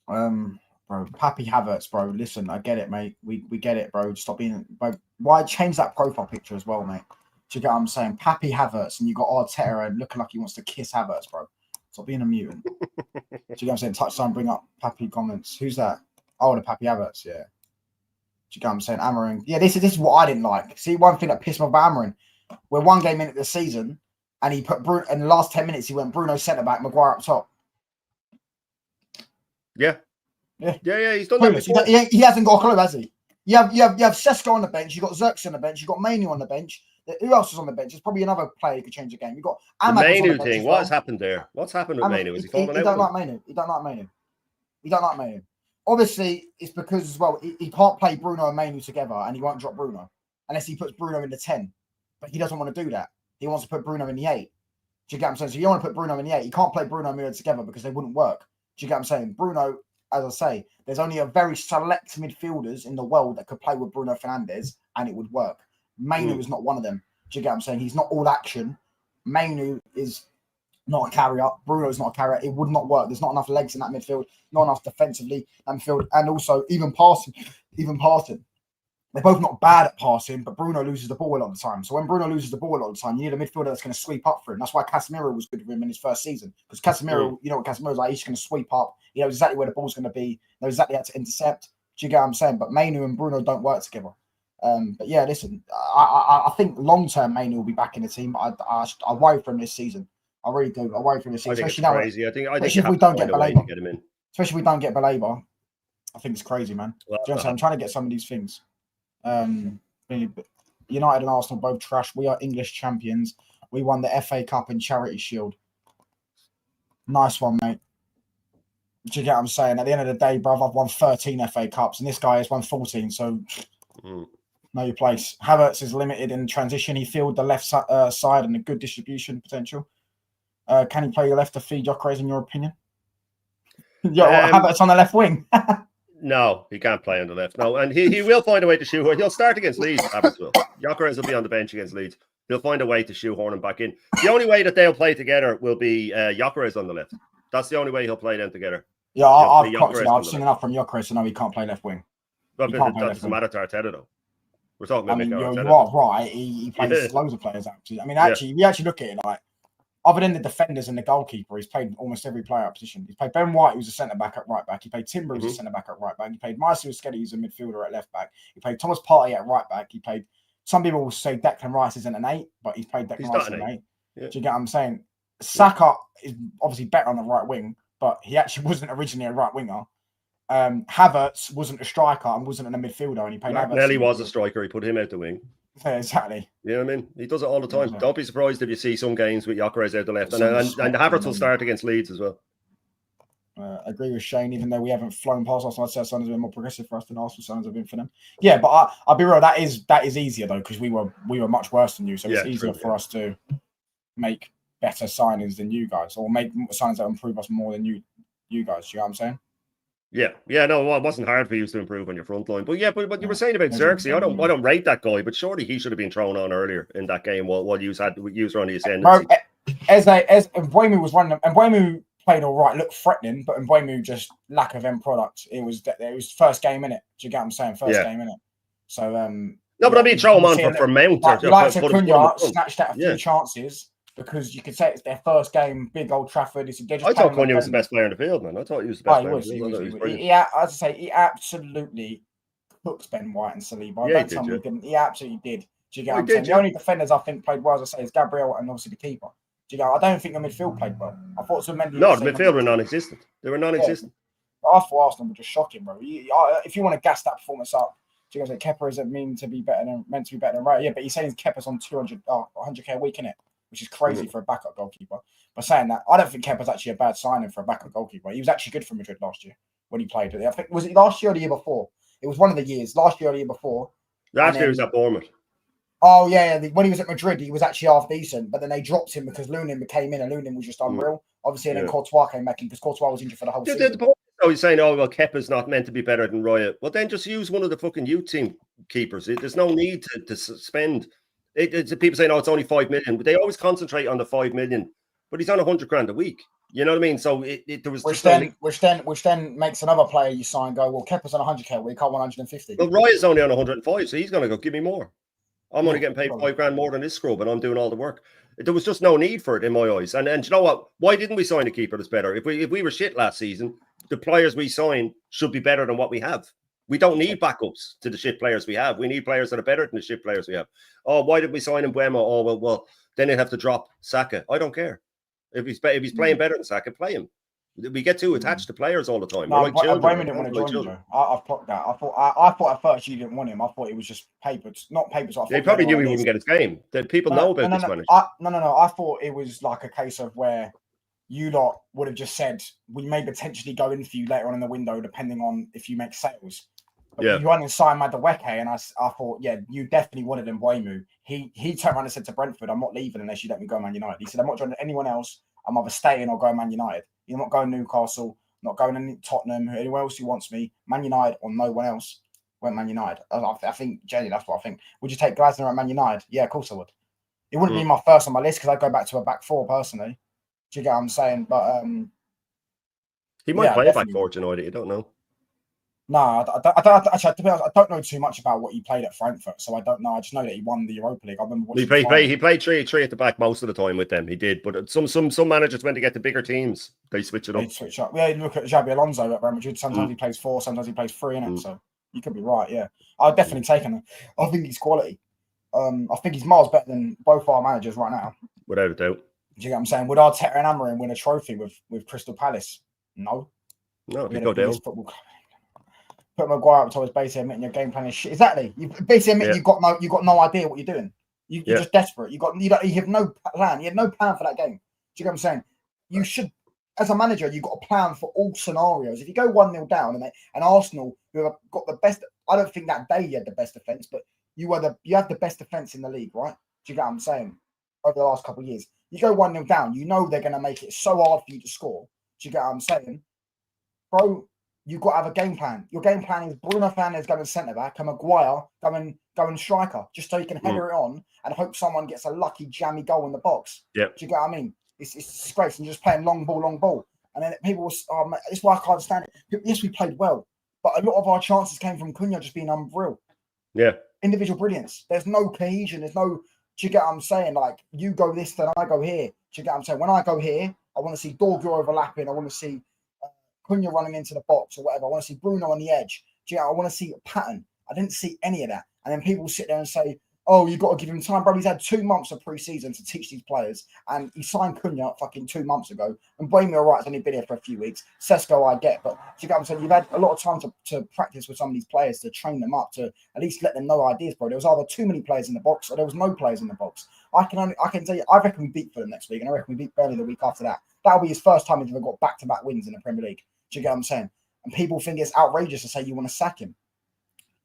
Bro, Pappy Havertz, bro. Listen, I get it, mate. We get it, bro. Stop being, bro. Why change that profile picture as well, mate? Do you get what I'm saying? Pappy Havertz, and you got Arteta and looking like he wants to kiss Havertz, bro. Stop being a mutant. Do you get what I'm saying? Touchdown, bring up Pappy comments. Who's that? Oh, the Pappy Havertz, yeah. Do you get what I'm saying? Amarin. Yeah, this is what I didn't like. See, one thing that pissed me off about Amarin, we're 1 game into the season, and he put Bruno in the last 10 minutes. He went Bruno centre back, Maguire up top. Yeah. He's done that before. He hasn't got a clue, has he? You have Sesko on the bench. You got Xerxes on the bench. You got Mainoo on the bench. Who else was on the bench? There's probably another player who could change the game. You've got The Ahmad was on the Mainu bench thing. as What well. has happened there? What's happened with Ahmad, Mainu? Is he falling he out? don't like Mainu. He don't like Mainu. He don't like Mainu. Obviously, it's because as well he can't play Bruno and Mainu together, and he won't drop Bruno unless he puts Bruno in the 10. But he doesn't want to do that. He wants to put Bruno in the 8. Do you get what I'm saying? So you don't want to put Bruno in the 8. You can't play Bruno and Mainu together because they wouldn't work. Do you get what I'm saying? Bruno, as I say, there's only a very select midfielders in the world that could play with Bruno Fernandes, and it would work. Mainu is not one of them. Do you get what I'm saying? He's not all action. Mainu is not a carrier. Bruno's not a carrier. It would not work. There's not enough legs in that midfield, not enough defensively in midfield, and also even passing. They're both not bad at passing, but Bruno loses the ball a lot of the time. So when Bruno loses the ball a lot of the time, you need a midfielder that's going to sweep up for him. That's why Casemiro was good with him in his first season. Because Casemiro, you know what Casemiro's like, he's going to sweep up. He knows exactly where the ball's going to be. He knows exactly how to intercept. Do you get what I'm saying? But Mainu and Bruno don't work together. But yeah, listen, I think long-term Mainu will be back in the team. I worry for him this season. I really do. I worry for him this season. I think it's especially crazy. I think if we don't get Baleba. Get him in. Especially if we don't get Baleba. I think it's crazy, man. Well, do you know what I'm saying? I'm trying to get some of these things. United and Arsenal both trash. We are English champions. We won the FA Cup and Charity Shield. Nice one, mate. Do you get what I'm saying? At the end of the day, bruv, I've won 13 FA Cups and this guy has won 14. So know your place. Havertz is limited in transition. He filled the left side and a good distribution potential. Can he play the left to feed Gyökeres in your opinion? Havertz on the left wing. No, he can't play on the left. No, and he will find a way to shoehorn. He'll start against Leeds. Havertz will. Gyökeres will be on the bench against Leeds. He'll find a way to shoehorn him back in. The only way that they'll play together will be Gyökeres on the left. That's the only way he'll play them together. Yeah, I've seen enough from Gyökeres to know he can't play left wing. But that doesn't matter to Arteta, though. We're talking about you are right. He plays loads of players, actually. I mean, if you actually look at it, like, other than the defenders and the goalkeeper, he's played almost every player at position. He's played Ben White, who's a centre-back at right-back. He played Timber, who's a centre-back at right-back. He played Marcel Skelly, who's a midfielder at left-back. He played Thomas Partey at right-back. He played... Some people will say Declan Rice isn't an 8, but he's played Declan Rice as an 8. Yeah. Do you get what I'm saying? Saka is obviously better on the right wing, but he actually wasn't originally a right winger. Havertz wasn't a striker and wasn't a midfielder, and he played Havertz. Nelly was a striker. He put him out the wing. Yeah, exactly. You know what I mean? He does it all the time. Yeah, don't be surprised if you see some games with Gyökeres out the left. And Havertz will start against Leeds as well. I agree with Shane, even though we haven't flown past Arsenal, I'd say Sunderland's been more progressive for us than Arsenal Sunderland's have been for them. Yeah, but I'll be real, that is easier though, because we were much worse than you. So it's easier for us to make better signings than you guys, or make signings that improve us more than you guys. Do you know what I'm saying? Yeah, no, it wasn't hard for you to improve on your front line. But but you were saying about Xerxes, I don't rate that guy, but surely he should have been thrown on earlier in that game while you were on the ascendancy. As Mbeumo was running, and Mbeumo played all right, looked threatening, but Mbeumo just lack of end product. It was first game in it. Do you get what I'm saying? First game in it. So no, but I mean throw him on for Mount. Like Cunha snatched at a few chances. Because you could say it's their first game, big Old Trafford. I thought Cunha was the best player in the field, man. I thought he was the best player in the field. As I say, he absolutely cooked Ben White and Saliba. He absolutely did. Do you get what I'm saying? The only defenders I think played well, as I say, is Gabriel and obviously the keeper. Do you get? I don't think the midfield played well. I thought Zubimendi. No, the midfield were non-existent. They were non-existent. I thought Arsenal were just shocking, bro. If you want to gas that performance up, do you guys say Kepa isn't meant to be better than right? Yeah, but he's saying Kepa's on 100k a week, innit? Which is crazy for a backup goalkeeper. But saying that, I don't think Kepa's actually a bad signing for a backup goalkeeper. He was actually good for Madrid last year when he played. I think, was it last year or the year before? It was one of the years. Last year or the year before. Last year he was at Bournemouth. Oh, yeah. When he was at Madrid, he was actually half decent. But then they dropped him because Lunin came in and Lunin was just unreal. Obviously, and then Courtois came back in because Courtois was injured for the whole season. He's saying, Kepa's not meant to be better than Roya. Well, then just use one of the fucking youth team keepers. There's no need to spend... It's people saying, it's only 5 million, but they always concentrate on the 5 million. But he's on 100 grand a week. You know what I mean? So there was which then makes another player you sign go, well, Kepa's on 100k a week, I want 150. Well, Roy's only on 105, so he's going to go, give me more. I'm only getting paid 5 grand more than this scrub, and I'm doing all the work. There was just no need for it in my eyes. And you know what? Why didn't we sign a keeper that's better? If we were shit last season, the players we signed should be better than what we have. We don't need backups to the shit players we have. We need players that are better than the shit players we have. Oh, why did we sign Mbeumo? Oh, well, then they'd have to drop Saka. I don't care. If he's playing better than Saka, play him. We get too attached to players all the time. No, We're like children. Bremen didn't want to join him, Joe. I've clocked that. I thought at first you didn't want him. I thought it was just papers, not papers. I thought They probably knew he wouldn't get his game. That people know about this manager. No. I thought it was like a case of where you lot would have just said we may potentially go in for you later on in the window, depending on if you make sales. But you went and signed Madueke, and I thought, yeah, you definitely wanted Mbeumo. He turned around and said to Brentford, I'm not leaving unless you let me go Man United. He said, I'm not joining anyone else. I'm either staying or going Man United. You're not going Newcastle, not going to Tottenham, anyone else who wants me. Man United or no one else. Went Man United. I think, Jenny, that's what I think. Would you take Glasner at Man United? Yeah, of course I would. It wouldn't be my first on my list because I'd go back to a back four personally. Do you get what I'm saying? But he might play a back four tonight. You don't know. No, I don't. Actually, to be honest, I don't know too much about what he played at Frankfurt, so I don't know. I just know that he won the Europa League. I remember he played three at the back most of the time with them. He did, but some managers went to get the bigger teams. They switch it up. They switch up. Yeah, look at Xabi Alonso at Real Madrid. Sometimes he plays 4, sometimes he plays 3 in it. So you could be right. Yeah, I'd definitely take him. I think he's quality. I think he's miles better than both our managers right now, without a doubt. Do you get what I'm saying? Would Arteta and Amorim win a trophy with Crystal Palace? No. They go down. Put Maguire up to us, basically admitting your game plan is shit. Exactly. You basically admit you got no idea what you're doing. You're just desperate. You have no plan. You have no plan for that game. Do you get what I'm saying? You should, as a manager, you've got a plan for all scenarios. If you go 1-0 down and Arsenal, who have got the best, I don't think that day you had the best defence, but you have the best defence in the league, right? Do you get what I'm saying? Over the last couple of years, you go 1-0 down, you know they're going to make it so hard for you to score. Do you get what I'm saying, bro? You've got to have a game plan. Your game plan is Bruno Fernandes going centre back and Maguire going striker, just so you can header it on and hope someone gets a lucky jammy goal in the box. Yeah. Do you get what I mean? It's disgrace and just playing long ball. And then people will, it's why I can't understand it. Yes, we played well, but a lot of our chances came from Cunha just being unreal. Yeah. Individual brilliance. There's no cohesion. There's no, do you get what I'm saying? Like, you go this, then I go here. Do you get what I'm saying? When I go here, I want to see Dorgu overlapping. I want to see Cunha running into the box or whatever. I want to see Bruno on the edge. Do you know, I want to see a pattern. I didn't see any of that. And then people sit there and say, oh, you've got to give him time. Bro, he's had 2 months of pre-season to teach these players. And he signed Cunha fucking 2 months ago. And Mbeumo, all right, has only been here for a few weeks. Sesko, I get. But do you get what I'm saying? You've had a lot of time to practice with some of these players, to train them up, to at least let them know ideas, bro. There was either too many players in the box or there was no players in the box. I can tell you, I reckon we beat Fulham next week. And I reckon we beat Burnley the week after that. That'll be his first time he's ever got back-to-back wins in the Premier League. Do you get what I'm saying? And people think it's outrageous to say you want to sack him.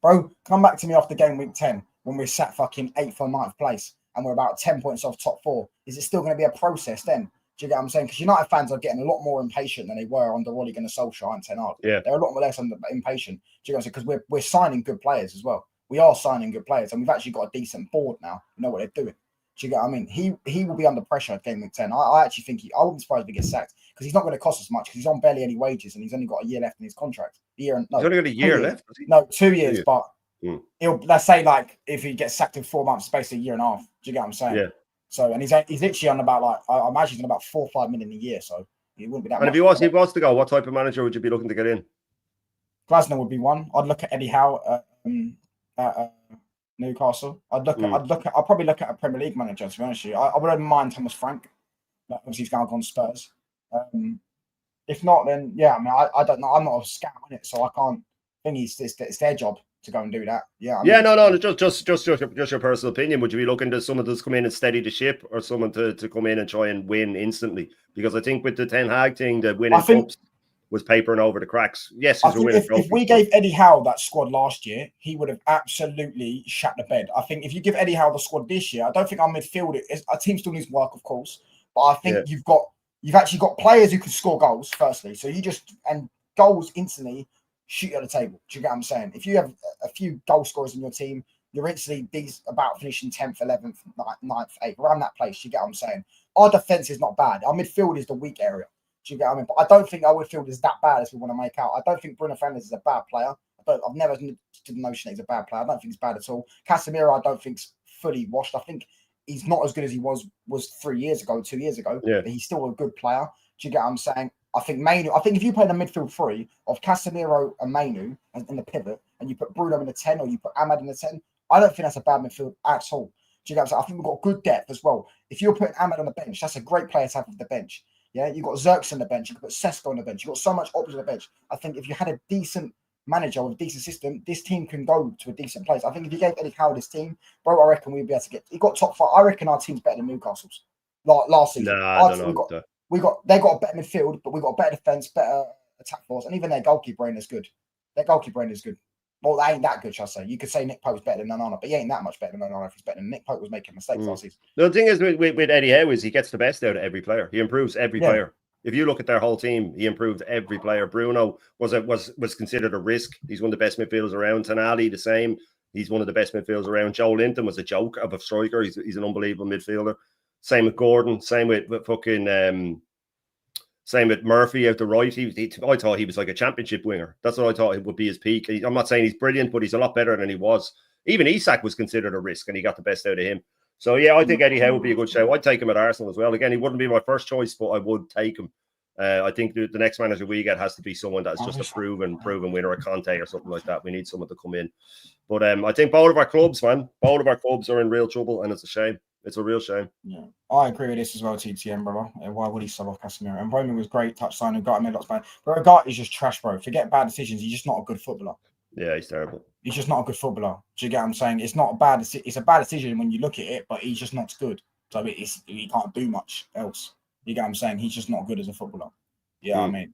Bro, come back to me after game week 10 when we're sat fucking 8th or 9th place and we're about 10 points off top 4. Is it still going to be a process then? Do you get what I'm saying? Because United fans are getting a lot more impatient than they were under Ole Gunnar Solskjaer and Ten Hag. Yeah. They're a lot more less impatient. Do you get what I'm saying? Because we're signing good players as well. We are signing good players and we've actually got a decent board now. You know what they're doing. Do you get what I mean? He will be under pressure at game week 10. I actually think I wouldn't be surprised if he gets sacked because he's not going to cost us much because he's on barely any wages and he's only got a year left in his contract. He's only got a year left? No, 2 years, but let's say like if he gets sacked in 4 months, it's basically a year and a half. Do you get what I'm saying? Yeah. So, and he's literally on about like, I imagine he's on about 4 or 5 million a year. So he wouldn't be that much. And if he was to go, what type of manager would you be looking to get in? Glasner would be one. I'd look at Eddie Howe at Newcastle. I'd probably look at a Premier League manager, to be honest with you. I wouldn't mind Thomas Frank. Obviously, he's going to go on Spurs. If not, then yeah, I mean, I don't know. I'm not a scout on it, so I can't think it's their job to go and do that. Yeah. Just your personal opinion. Would you be looking to someone to come in and steady the ship, or someone to come in and try and win instantly? Because I think with the Ten Hag thing, the winning cups was papering over the cracks. Yes, if we gave Eddie Howe that squad last year, he would have absolutely shat the bed. I think if you give Eddie Howe the squad this year, I don't think our midfield, our team still needs work, of course, but I think you've actually got players who can score goals. Firstly, so and goals instantly shoot you at the table. Do you get what I'm saying? If you have a few goal scorers in your team, you're instantly about finishing 10th, 11th, 9th, 8th, around that place. Do you get what I'm saying? Our defense is not bad. Our midfield is the weak area. Do you get what I mean? But I don't think our midfield is that bad as we want to make out. I don't think Bruno Fernandes is a bad player. I've never understood the notion that he's a bad player. I don't think he's bad at all. Casemiro, I don't think's fully washed. I think he's not as good as he was 3 years ago, 2 years ago. Yeah. But he's still a good player. Do you get what I'm saying? I think if you play the midfield three of Casemiro and Mainu in the pivot, and you put Bruno in the 10 or you put Ahmad in the 10, I don't think that's a bad midfield at all. Do you get what I'm saying? I think we've got good depth as well. If you're putting Ahmad on the bench, that's a great player to have off the bench. Yeah, you got Xerxes on the bench. You can put Sesko on the bench. You got so much options on the bench. I think if you had a decent manager with a decent system, this team can go to a decent place. I think if you gave Eddie Howe this team, bro, I reckon we'd be able to get. He got top 5. I reckon our team's better than Newcastle's last season. Nah, I don't know. They got a better midfield, but we got a better defense, better attack force, and even their goalkeeper ain't as good. Their goalkeeper ain't as good. Well, they ain't that good, shall I say. You could say Nick Pope's better than Onana, but he ain't that much better than Onana if he's better than Nick Pope was making mistakes last season. The thing is with Eddie Howe is he gets the best out of every player. He improves every player. If you look at their whole team, he improved every player. Bruno was considered a risk. He's one of the best midfielders around. Tonali, the same. He's one of the best midfielders around. Joe Linton was a joke of a striker. He's an unbelievable midfielder. Same with Gordon. Same with fucking... Same with Murphy out the right. I thought he was like a championship winger. That's what I thought it would be his peak. I'm not saying he's brilliant, but he's a lot better than he was. Even Isak was considered a risk, and he got the best out of him. So, yeah, I think Eddie Howe would be a good show. I'd take him at Arsenal as well. Again, he wouldn't be my first choice, but I would take him. I think the next manager we get has to be someone that's just a proven winner, a Conte or something like that. We need someone to come in. But I think both of our clubs, man, are in real trouble, and it's a shame. It's a real shame. Yeah, I agree with this as well, TTM, brother. Why would he sub off Casemiro? And Bowman was great, touchline, and got him in lots of bad. But Ugarte just trash, bro. Forget bad decisions. He's just not a good footballer. Yeah, he's terrible. He's just not a good footballer. Do you get what I'm saying? It's not a bad. It's a bad decision when you look at it, but he's just not good. So he can't do much else. You get what I'm saying? He's just not good as a footballer. Yeah, I mean,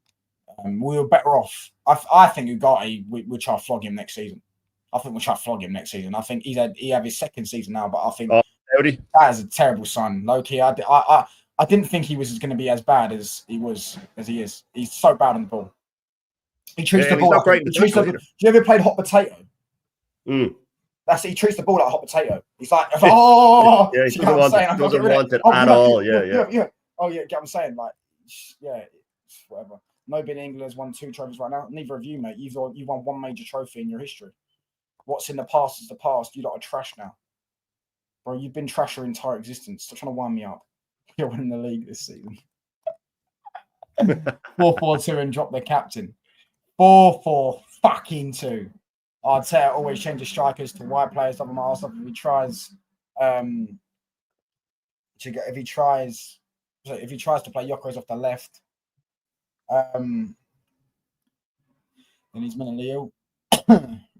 we were better off. I think Ugarte, we'll try to flog him next season. I think we'll try to flog him next season. I think he had his second season now, but I think that is a terrible sign. Low-key, I didn't think he was going to be as bad as he is. He's so bad on the ball. He treats the ball like do you ever played hot potato? That's it. He treats the ball like a hot potato. He's like, oh, yeah, he doesn't want it at all. Yeah. Oh yeah, get what I'm saying? Like, yeah, whatever. Nobody in England has won 2 trophies right now. Neither of you, mate. You've won 1 major trophy in your history. What's in the past is the past. You lot are trash now. Bro, you've been trash your entire existence. Stop trying to wind me up. You're winning the league this season. 4-4-2 and drop the captain. 4-4-2. I'd say I always change the strikers to white players. Top of my arse. If he tries, to play Yokos off the left, then he's mentally ill.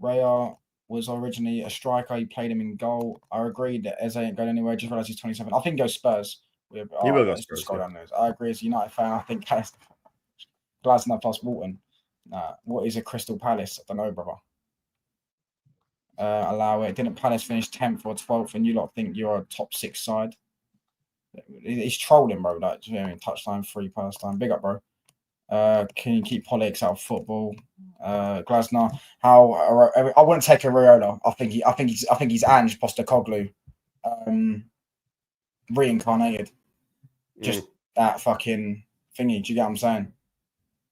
Raya was originally a striker. He played him in goal. I agree that Eze ain't going anywhere. Just realised he's 27. I think he goes Spurs. He will go Spurs. I agree as a United fan. I think Glasner plus Walton. What is a Crystal Palace? I don't know, brother. Allow it. Didn't Palace finish 10th or 12th and you lot think you're a top 6 side? He's trolling, bro. Like, you know, touchline, free pass time. Big up, bro. Can you keep politics out of football? Glasner, I wouldn't take Areola. I think he's Ange Postecoglou, reincarnated. Just that fucking thingy. Do you get what I'm saying?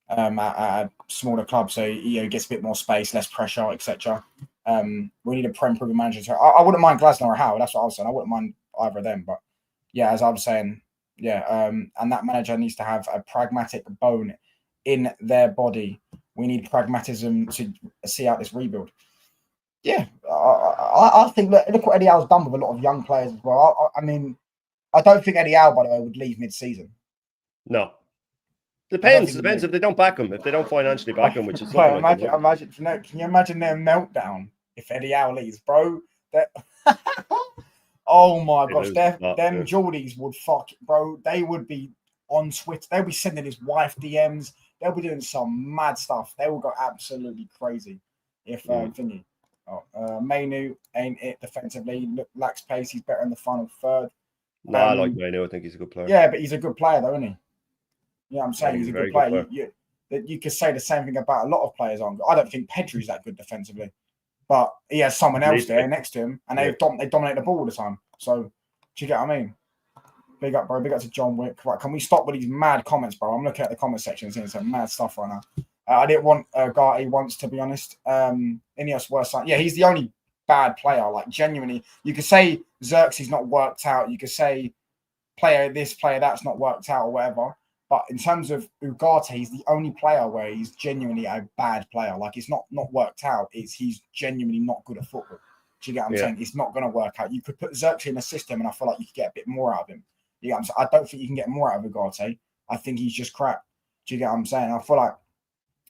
At a smaller club, so he gets a bit more space, less pressure, etc. We need a proven manager. I wouldn't mind Glasner or Howe. That's what I was saying. I wouldn't mind either of them, but yeah, as I was saying, yeah, and that manager needs to have a pragmatic bone in their body. We need pragmatism to see out this rebuild. Yeah, I think look what Eddie Howe's done with a lot of young players as well. I mean, I don't think Eddie Howe, by the way, would leave mid-season. No. Depends if they don't back him, if they don't financially back him, which is imagine. Can you imagine their meltdown if Eddie Howe leaves, bro? Oh my gosh, them Geordies would bro. They would be on Twitter. They'll be sending his wife DMs. They'll be doing some mad stuff. They will go absolutely crazy if thingy. Mainu ain't it defensively. Lacks pace. He's better in the final third. No, I like Mainu. I think he's a good player. Yeah, but he's a good player, though, isn't he? Yeah, I'm saying he's a good player. You could say the same thing about a lot of players. I don't think Pedri's that good defensively, but he has someone else there next to him, and they dominate the ball all the time. So, do you get what I mean? Big up, bro. Big up to John Wick. Right, can we stop with these mad comments, bro? I'm looking at the comment section and seeing some mad stuff right now. I didn't want Garty once, to be honest. Ineos worst sign. Yeah, he's the only bad player. Like, genuinely, you could say Xerxes not worked out. You could say player this, player that's not worked out, or whatever. But in terms of Ugarte, he's the only player where he's genuinely a bad player. Like, it's not worked out. He's genuinely not good at football. Do you get what I'm saying? It's not going to work out. You could put Xerxes in the system, and I feel like you could get a bit more out of him. You know what I'm saying? I don't think you can get more out of Ugarte. I think he's just crap. Do you get what I'm saying? I feel like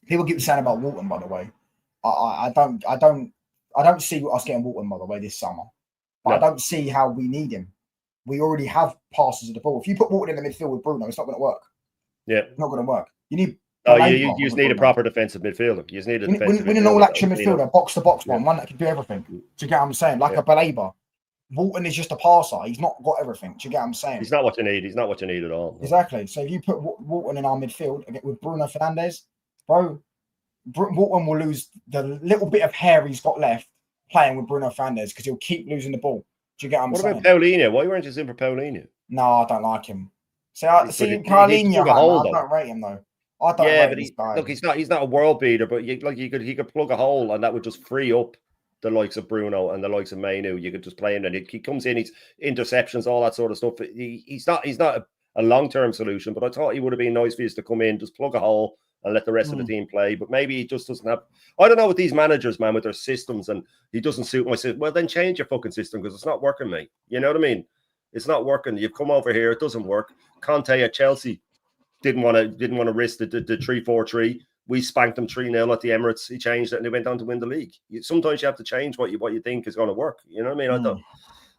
people keep saying about Walton, by the way. I don't see us getting Walton, by the way, this summer. But I don't see how we need him. We already have passes of the ball. If you put Walton in the midfield with Bruno, it's not going to work. Yeah, it's not going to work. You need. You just need a proper defensive midfielder. You just need a defensive midfielder. We need an all-action midfielder, box-to-box one that can do everything. Do you get what I'm saying? Like a Baleba. Walton is just a passer. He's not got everything. Do you get what I'm saying? He's not what you need. He's not what you need at all. No. Exactly. So if you put Walton in our midfield with Bruno Fernandes, bro, Walton will lose the little bit of hair he's got left playing with Bruno Fernandes because he'll keep losing the ball. Do you get what I'm saying? What about Paulinho? Why weren't you in for Paulinho? No, I don't like him. Paulinho, I don't rate him though. I don't rate this guy. Look, he's not a world beater, but he could plug a hole and that would just free up the likes of Bruno and the likes of Mainu. You could just play him, and he comes in, he's interceptions, all that sort of stuff. He's not a long-term solution, but I thought he would have been nice for you to come in, just plug a hole and let the rest of the team play. But maybe he just doesn't have. I don't know with these managers, man, with their systems, and he doesn't suit my system. Well, then change your fucking system because it's not working, mate. You know what I mean? It's not working. You've come over here, it doesn't work. Conte at Chelsea didn't want to risk the 3-4-3. We spanked them 3-0 at the Emirates. He changed it and they went on to win the league. Sometimes you have to change what you think is going to work. You know what I mean? I don't.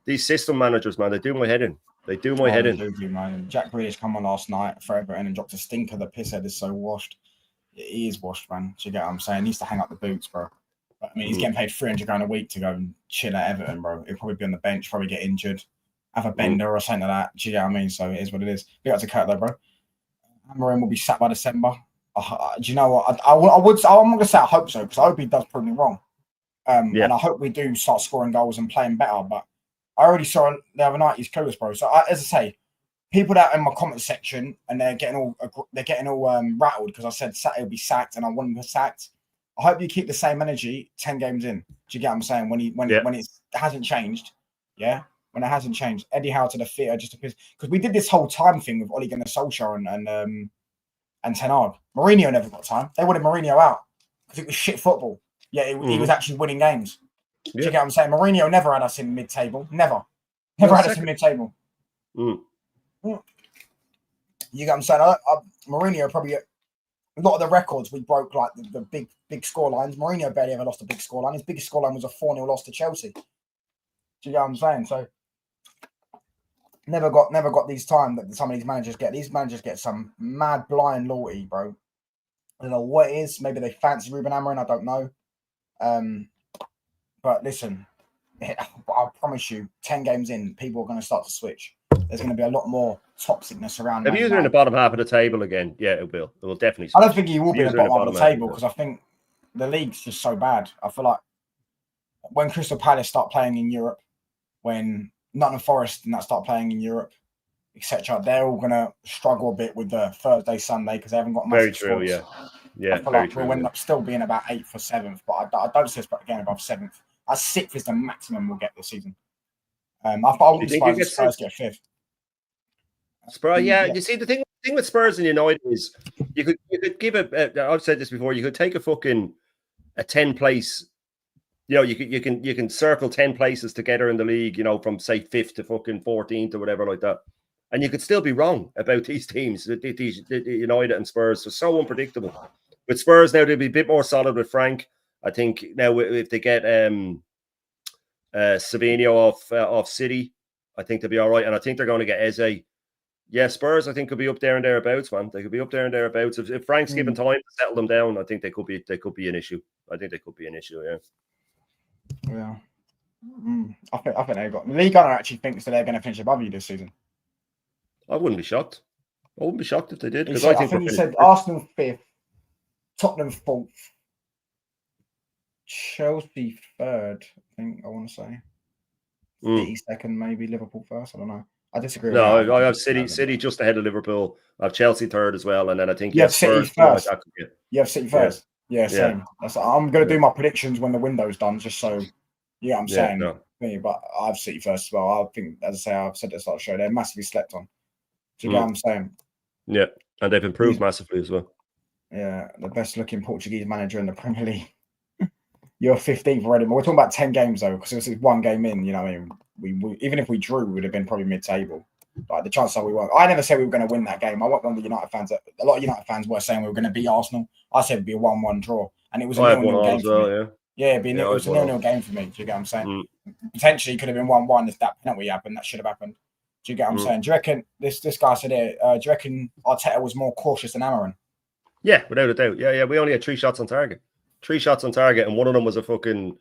These system managers, man, they do my head in. They do my head in. Man. Jack Grealish come on last night for Everton and dropped a stinker. The pisshead is so washed. He is washed, man. Do you get what I'm saying? He needs to hang up the boots, bro. But, I mean, he's getting paid £300 a week to go and chill at Everton, bro. He'll probably be on the bench, probably get injured, have a bender or something like that. Do you get what I mean? So it is what it is. Big up to Kurt, though, bro. Amorim will be sacked by December. Do you know what? I'm not going to say I hope so because I hope he does prove me wrong. And I hope we do start scoring goals and playing better. But I already saw the other night he's clueless, bro. So as I say, people that are in my comment section and they're getting all rattled because I said he'll be sacked and I want him to be sacked. I hope you keep the same energy 10 games in. Do you get what I'm saying? When it hasn't changed, yeah. When it hasn't changed, Eddie Howe to the theatre just because we did this whole time thing with Ole Gunnar Solskjaer and Ten Hag. Mourinho never got time. They wanted Mourinho out because it was shit football. Yeah, he was actually winning games. Do you get what I'm saying? Mourinho never had us in mid-table. Never had us in mid-table. You get what I'm saying? Mourinho probably a lot of the records we broke, like the big score lines. Mourinho barely ever lost a big score line. His biggest score line was a 4-0 loss to Chelsea. Do you get what I'm saying? So never got these time that some of these managers get. These managers get some mad blind loyalty, bro. I don't know what it is. Maybe they fancy Ruben Amorim. I don't know. But listen, I promise you, 10 games in, people are going to start to switch. There's going to be a lot more toxicness around. If you're in the bottom half of the table again, yeah, it will. It will definitely. I don't think he will be in the bottom half of the table because I think the league's just so bad. I feel like when Crystal Palace start playing in Europe, when Nottingham Forest and that start playing in Europe, etc., they're all going to struggle a bit with the Thursday, Sunday because they haven't got massive Very true, squads. Yeah, I feel like we'll end up still being about 8th or 7th, but I don't see us again above 7th. 6th is the maximum we'll get this season. I wouldn't be surprised if Spurs get 5th. Spurs, you see, the thing with Spurs and United is you could give I've said this before, you could take a 10 place. You know, you can circle 10 places together in the league, you know, from say 5th to fucking 14th or whatever like that. And you could still be wrong about these teams, these United and Spurs. They're so unpredictable. With Spurs now, they'll be a bit more solid with Frank. I think now if they get Savinho off City, I think they'll be all right. And I think they're going to get Eze. Yeah, Spurs, I think, could be up there and thereabouts, man. They could be up there and thereabouts. If Frank's given time to settle them down, I think they could be an issue. I think they could be an issue, yeah. Yeah. I think they've got... Lee Gunnar actually thinks that they're going to finish above you this season. I wouldn't be shocked. I wouldn't be shocked if they did. I think he said Arsenal 5th, Tottenham 4th, Chelsea 3rd, I think I want to say. City 2nd, maybe Liverpool 1st. I don't know. I disagree with that. No, I have City just ahead of Liverpool. I have Chelsea 3rd as well. And then I think you have City first. You have City first. Yeah, same. Yeah. I'm going to do my predictions when the window's done, just so, I'm saying. No. But I have City first as well. I think, as I say, I've said this at the show, they're massively slept on. Do you get what I'm saying? Yeah, and they've improved massively as well. Yeah, the best looking Portuguese manager in the Premier League. You're 15th already. We're talking about 10 games though, because this is one game in. You know, I mean, we even if we drew, we would have been probably mid-table. Like the chances are we won't. I never said we were going to win that game. I want one of the United fans. A lot of United fans were saying we were going to beat Arsenal. I said it'd be a 1-1 draw, and it was a I have 1 0-0 all game as for well. me. Yeah, Yeah, it was a 0-0 all. game for me. Do you get what I'm saying? Potentially could have been 1-1 if that penalty happened. That should have happened. Do you get what I'm saying? Do you reckon this guy said it? Do you reckon Arteta was more cautious than Amarin? Yeah, without a doubt. Yeah. We only had 3 shots on target. 3 shots on target, and one of them was a fucking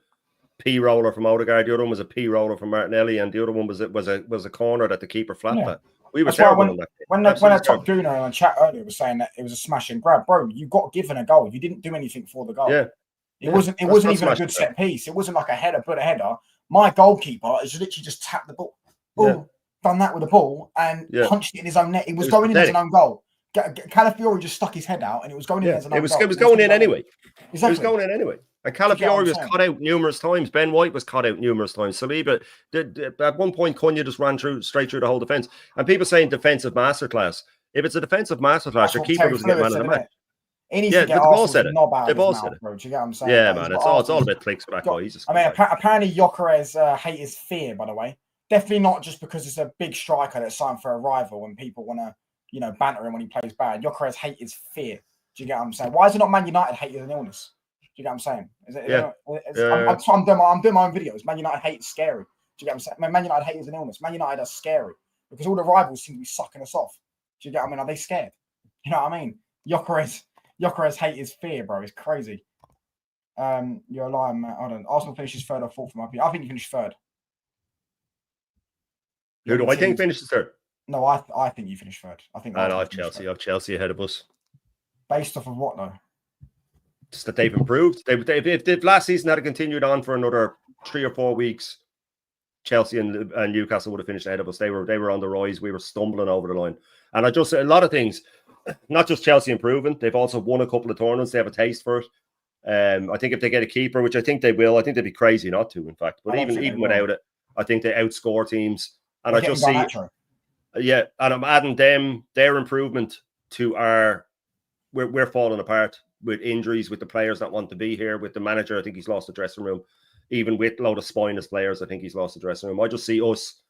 P roller from Odegaard. The other one was a P roller from Martinelli, and the other one was a corner that the keeper flapped at. We were terrible on that. When I top Cunha on chat earlier was saying that it was a smash and grab, bro, you got given a goal. You didn't do anything for the goal. Yeah. It wasn't even a good set piece. It wasn't like a header, put a header. My goalkeeper has literally just tapped the ball. Boom, done that with the ball and punched it in his own net. It was going in as an own goal. Calafiori just stuck his head out and it was going in as an own goal. It was going in anyway. Exactly. It was going in anyway. And Calafiori was cut out numerous times. Ben White was cut out numerous times. Saliba, at one point, Cunha just ran straight through the whole defence. And people saying defensive masterclass. If it's a defensive masterclass, your keeper doesn't get man of the match. They've all said it. They've all said it. Bro. Do you get what I'm saying? Yeah, man. It's all about clicks for that guy. Apparently Gyökeres hate is fear, by the way. Definitely not just because it's a big striker that's signed for a rival and people want to, banter him when he plays bad. Gyökeres hate is fear. Do you get what I'm saying? Why is it not Man United hate is an illness? Do you get what I'm saying? I'm doing my own videos. Man United hate is scary. Do you get what I'm saying? Man United hate is an illness. Man United are scary because all the rivals seem to be sucking us off. Do you get what I mean? Are they scared? You know what I mean? Gyökeres hate is fear, bro. It's crazy. You're lying, man. Hold on. Arsenal finishes third or fourth from IPL. I think you finished third. Who do I think finishes third? No, I think you finished third. I think. I have Chelsea. I have Chelsea ahead of us. Based off of what though? Just that they've improved. If last season had continued on for another 3 or 4 weeks, Chelsea and Newcastle would have finished ahead of us. They were on the rise. We were stumbling over the line. And I just say a lot of things, not just Chelsea improving. They've also won a couple of tournaments. They have a taste for it. I think if they get a keeper, which I think they will, I think they'd be crazy not to, in fact. But even without it, I think they outscore teams. And I just see, and I'm adding their improvement to our. We're falling apart with injuries, with the players that want to be here, with the manager. I think he's lost the dressing room. Even with a load of spineless players, I think he's lost the dressing room. I just see us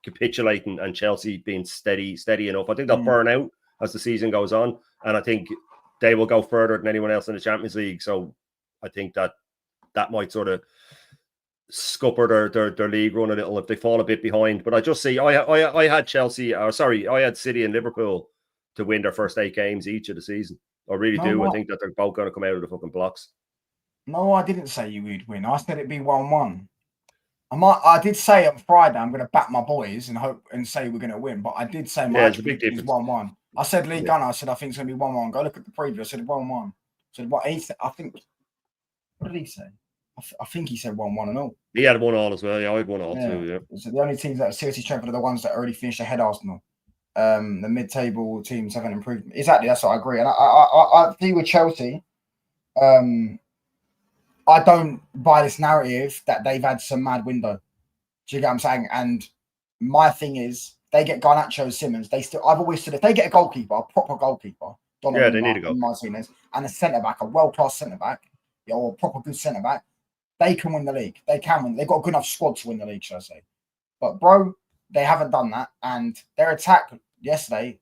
capitulating and Chelsea being steady enough. I think they'll burn out as the season goes on, and I think they will go further than anyone else in the Champions League. So I think that might sort of scupper their league run a little if they fall a bit behind. But I just see I had I had City and Liverpool to win their first 8 games each of the season. I really do. I think that they're both going to come out of the fucking blocks. No, I didn't say you would win. I said it'd be 1-1. I did say on Friday I'm going to back my boys and hope and say we're going to win, but I did say my prediction is 1-1. I said Lee Gunner. I said I think it's going to be 1-1. Go look at the preview. I said 1-1. I said what? I think. What did he say? I think he said 1-1 and all. He had 1 all as well. Yeah, I had 1 all too. Yeah. So the only teams that are seriously strengthened are the ones that already finished ahead of Arsenal. The mid-table teams haven't improved. Exactly, that's what I agree. And I agree with Chelsea. I don't buy this narrative that they've had some mad window. Do you get what I'm saying? And my thing is, they get Garnacho, Simmons. I've always said if they get a goalkeeper, a proper goalkeeper, they need a goalkeeper, Martinez, and a centre back, a world-class centre back, or a proper good centre back, they can win the league. They can win. They've got a good enough squad to win the league, shall I say? But bro, they haven't done that, and their attack yesterday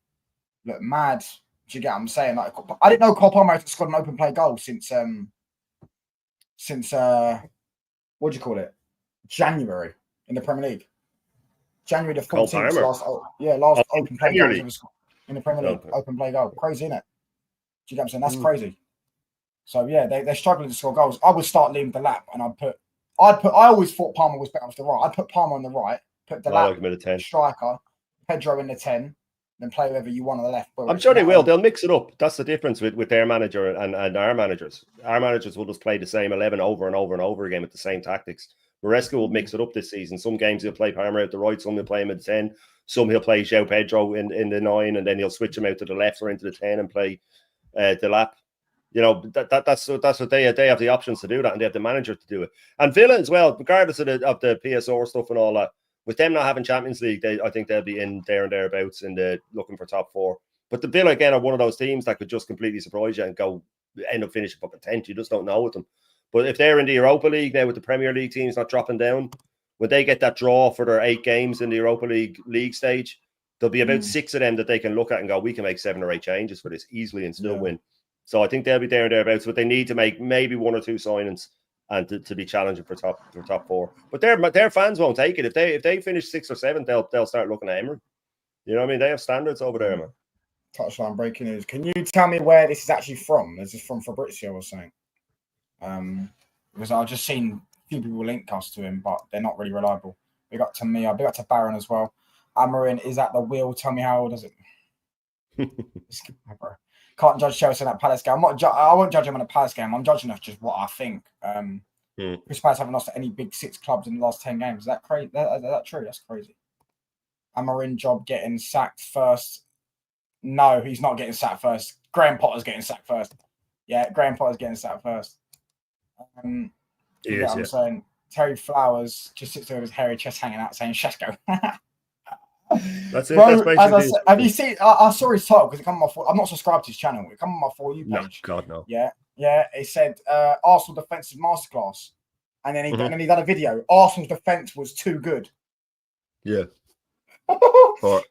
looked mad. Do you get what I'm saying? Like, I didn't know Cole Palmer had scored an open play goal since what do you call it? January in the Premier League. January the 14th. Last open play goal in the Premier League. Open play goal. Crazy, isn't it? Do you get what I'm saying? That's crazy. So yeah, they're struggling to score goals. I would start leaving the lap, and I always thought Palmer was better off the right. I'd put Palmer on the right, put the lap striker, Pedro in the 10, then play whoever you want on the left. I'm sure they will. They'll mix it up. That's the difference with their manager and our managers. Our managers will just play the same 11 over and over and over again with the same tactics. Maresca will mix it up this season. Some games he'll play Palmer out the right, some he'll play him at the 10, some he'll play João Pedro in the 9, and then he'll switch him out to the left or into the 10 and play the lap. You know, that's what they have the options to do that, and they have the manager to do it. And Villa as well, regardless of the PSR stuff and all that, with them not having Champions League, I think they'll be in there and thereabouts in the looking for top 4. But the Villa again are one of those teams that could just completely surprise you and end up finishing fucking 10th. You just don't know with them. But if they're in the Europa League now with the Premier League teams not dropping down, when they get that draw for their 8 games in the Europa League stage, There'll be about 6 of them that they can look at and go, we can make 7 or 8 changes for this easily and still win. So I think they'll be there and thereabouts, but they need to make maybe 1 or 2 signings and to be challenging for top 4. But their fans won't take it. If they finish 6th or 7th, they'll start looking at Emery. You know what I mean? They have standards over there, man. Touchline breaking news. Can you tell me where this is actually from? Is this from Fabrizio or something? Because I've just seen a few people link us to him, but they're not really reliable. Big up to Mia. Big up to Baron as well. Amarin is at the wheel. Tell me how does it? Can't judge Chelsea in that Palace game. I won't judge him on a Palace game. I'm judging us just what I think. Chris Palace haven't lost to any big 6 clubs in the last 10 games. Is that crazy? Is that true? That's crazy. Amarin job getting sacked first. No, he's not getting sacked first. Graham Potter's getting sacked first. Yeah, Graham Potter's getting sacked first. I'm saying? Terry Flowers just sits there with his hairy chest hanging out saying, Shesko. That's it. Bro, that's have you seen? I saw his title because it come on my. I'm not subscribed to his channel. It come on my For You page. No, God, no. Yeah. It said Arsenal defensive masterclass, and then he done a video. Arsenal's defense was too good. Yeah.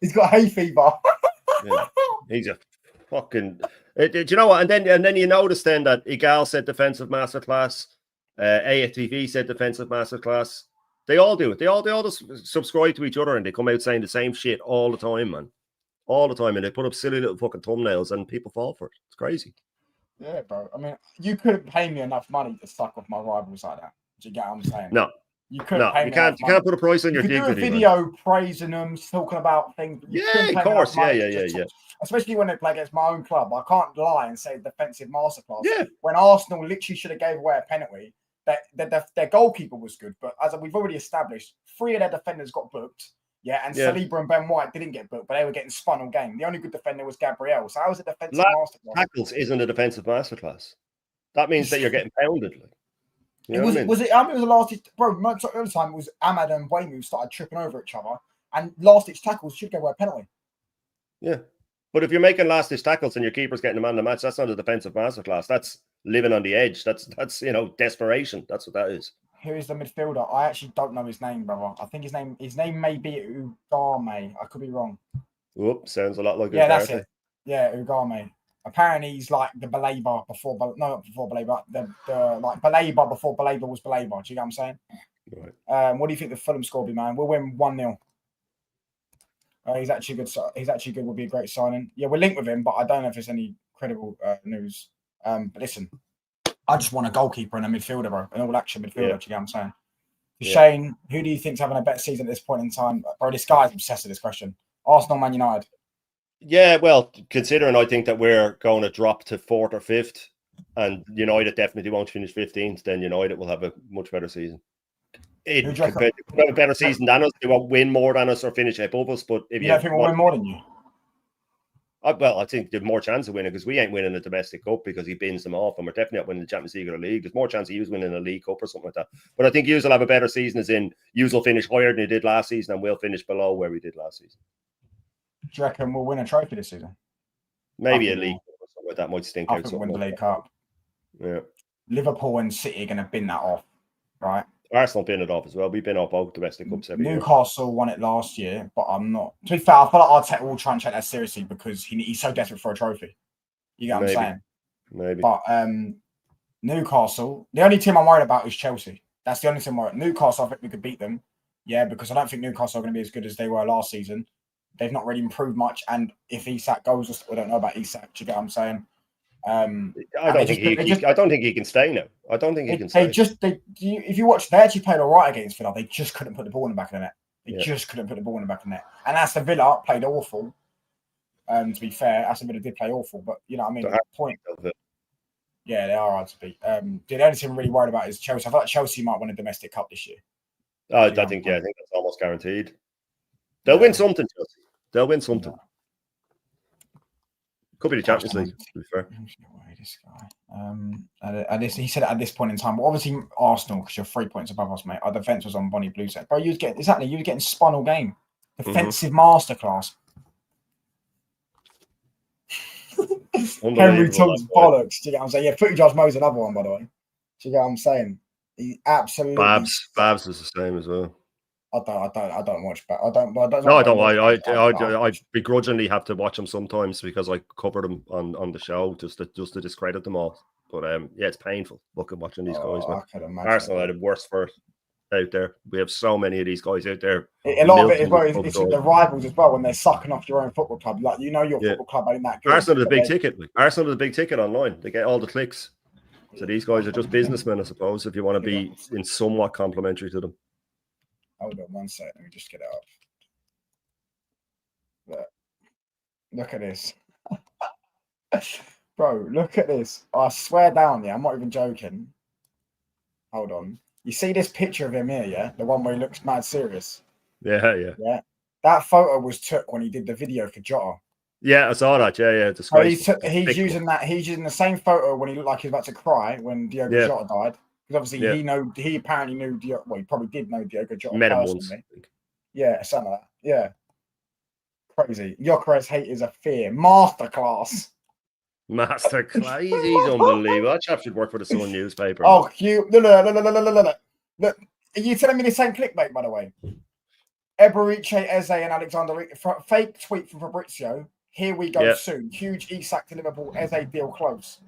He's got hay fever. Yeah. He's a fucking. Do you know what? And then you notice then that Igal said defensive masterclass, AFTV said defensive masterclass. They all do it. They all just subscribe to each other and they come out saying the same shit all the time, man. All the time. And they put up silly little fucking thumbnails and people fall for it. It's crazy. Yeah, bro. I mean, you couldn't pay me enough money to suck off my rivals like that. Do you get what I'm saying? No. You couldn't pay me enough money. You can't put a price on your dignity. You could do a video praising them, talking about things. Yeah, of course. Yeah. Especially when they play against my own club. I can't lie and say defensive masterclass. Yeah. When Arsenal literally should have gave away a penalty, their goalkeeper was good. But as we've already established, 3 of their defenders got booked. Yeah, and Saliba and Ben White didn't get booked, but they were getting spun all game. The only good defender was Gabriel. So how was it defensive masterclass? Tackles isn't a defensive masterclass. That means that you're getting pounded. Like. You know what I mean? Was it? I mean, it was the last. Bro, most of the time it was Ahmad and Wayne who started tripping over each other, and last-ditch tackles should go away a penalty. Yeah, but if you're making last-ditch tackles and your keeper's getting a man of the match, that's not a defensive masterclass. That's living on the edge. That's desperation. That's what that is. Who is the midfielder? I actually don't know his name, brother. I think his name may be Ugame. I could be wrong. Whoop, sounds a lot like that's it. Yeah, Ugame. Apparently, he's like the Baleba before. No, not before Baleba. The like Baleba before Baleba was Baleba. Do you get what I'm saying? Right. What do you think the Fulham score will be, man? We'll win 1-0. He's actually good. He's actually good. Will be a great signing. Yeah, we're linked with him, but I don't know if there's any credible news. But listen, I just want a goalkeeper and a midfielder, bro. An all-action midfielder. Do you get what I'm saying? Shane, who do you think's having a better season at this point in time? Bro, this guy's obsessed with this question. Arsenal, Man United. Yeah, well, considering I think that we're going to drop to 4th or 5th, and United definitely won't finish 15th, then United will have a much better season. They have a better season than us. They won't win more than us or finish above us. But if you think we'll win more than you? Well, I think there's more chance of winning because we ain't winning the domestic cup because he bins them off, and we're definitely not winning the Champions League or the league. There's more chance of you winning a league cup or something like that. But I think you will have a better season, as in you will finish higher than you did last season, and we'll finish below where we did last season. Do you reckon we'll win a trophy this season? Maybe a league or something like that might stink out. I think we'll win the League Cup. Yeah. Liverpool and City are going to bin that off, right? Arsenal bin it off as well. We've been off both domestic cups every year. Newcastle won it last year, but I'm not. To be fair, I feel like Arteta will try and take that seriously because he's so desperate for a trophy. You get what I'm saying? Maybe. But Newcastle, the only team I'm worried about is Chelsea. That's the only team I'm worried. Newcastle, I think we could beat them. Yeah, because I don't think Newcastle are going to be as good as they were last season. They've not really improved much. And if Isak goes, we don't know about Isak. Do you get what I'm saying? I don't think he can stay now. I don't think he can stay. If you watch, they actually played all right against Villa. They just couldn't put the ball in the back of the net. They just couldn't put the ball in the back of the net. And Aston Villa played awful. To be fair, Aston Villa did play awful, but you know what I mean. The point. Yeah, they are hard to beat. The only thing I'm really worried about is Chelsea. I feel like Chelsea might win a domestic cup this year. I think that's almost guaranteed. They'll win something, Chelsea. They'll win something. Could be the Champions League, to be fair. This guy. He said it at this point in time. But obviously, Arsenal, because you're 3 points above us, mate. Our defense was on Bonnie Blue set. Bro, you was getting spun all game. Defensive masterclass. Henry talks bollocks. Do you get what I'm saying? Yeah, Footy Judge Mo's another one, by the way. Do you get what I'm saying? He absolutely. Babs is the same as well. I don't watch back. I don't. No, I don't. I I begrudgingly have to watch them sometimes because I cover them on the show just to discredit them all. But yeah, it's painful watching these guys. Man. I can imagine. Arsenal are the worst for out there. We have so many of these guys out there. A lot of it as well is with the rivals as well when they're sucking off your own football club. Like your football club ain't that good. Arsenal are the big ticket. Arsenal are the big ticket online. They get all the clicks. So these guys are just businessmen, I suppose. If you want to be in somewhat complimentary to them. Hold on 1 second. Let me just get it up. Look at this. Bro, look at this. I swear down, I'm not even joking. Hold on. You see this picture of him here, yeah? The one where he looks mad serious. Yeah. That photo was took when he did the video for Jota. Yeah, I saw that. Yeah. He's using the same photo when he looked like he was about to cry when Diogo Jota died. Because obviously he apparently knew he probably did know Diogo Jota met him personally. Once. Yeah, something like that. Yeah. Crazy. Gyökeres hate is a fear. Masterclass. He's unbelievable. That chap should work for the Sun newspaper. Oh, cute. Look. Are you telling me the same clickbait, by the way? Eberiche, Eze, and Alexander. Fake tweet from Fabrizio. Here we go soon. Huge Isak to Liverpool. Eze deal close.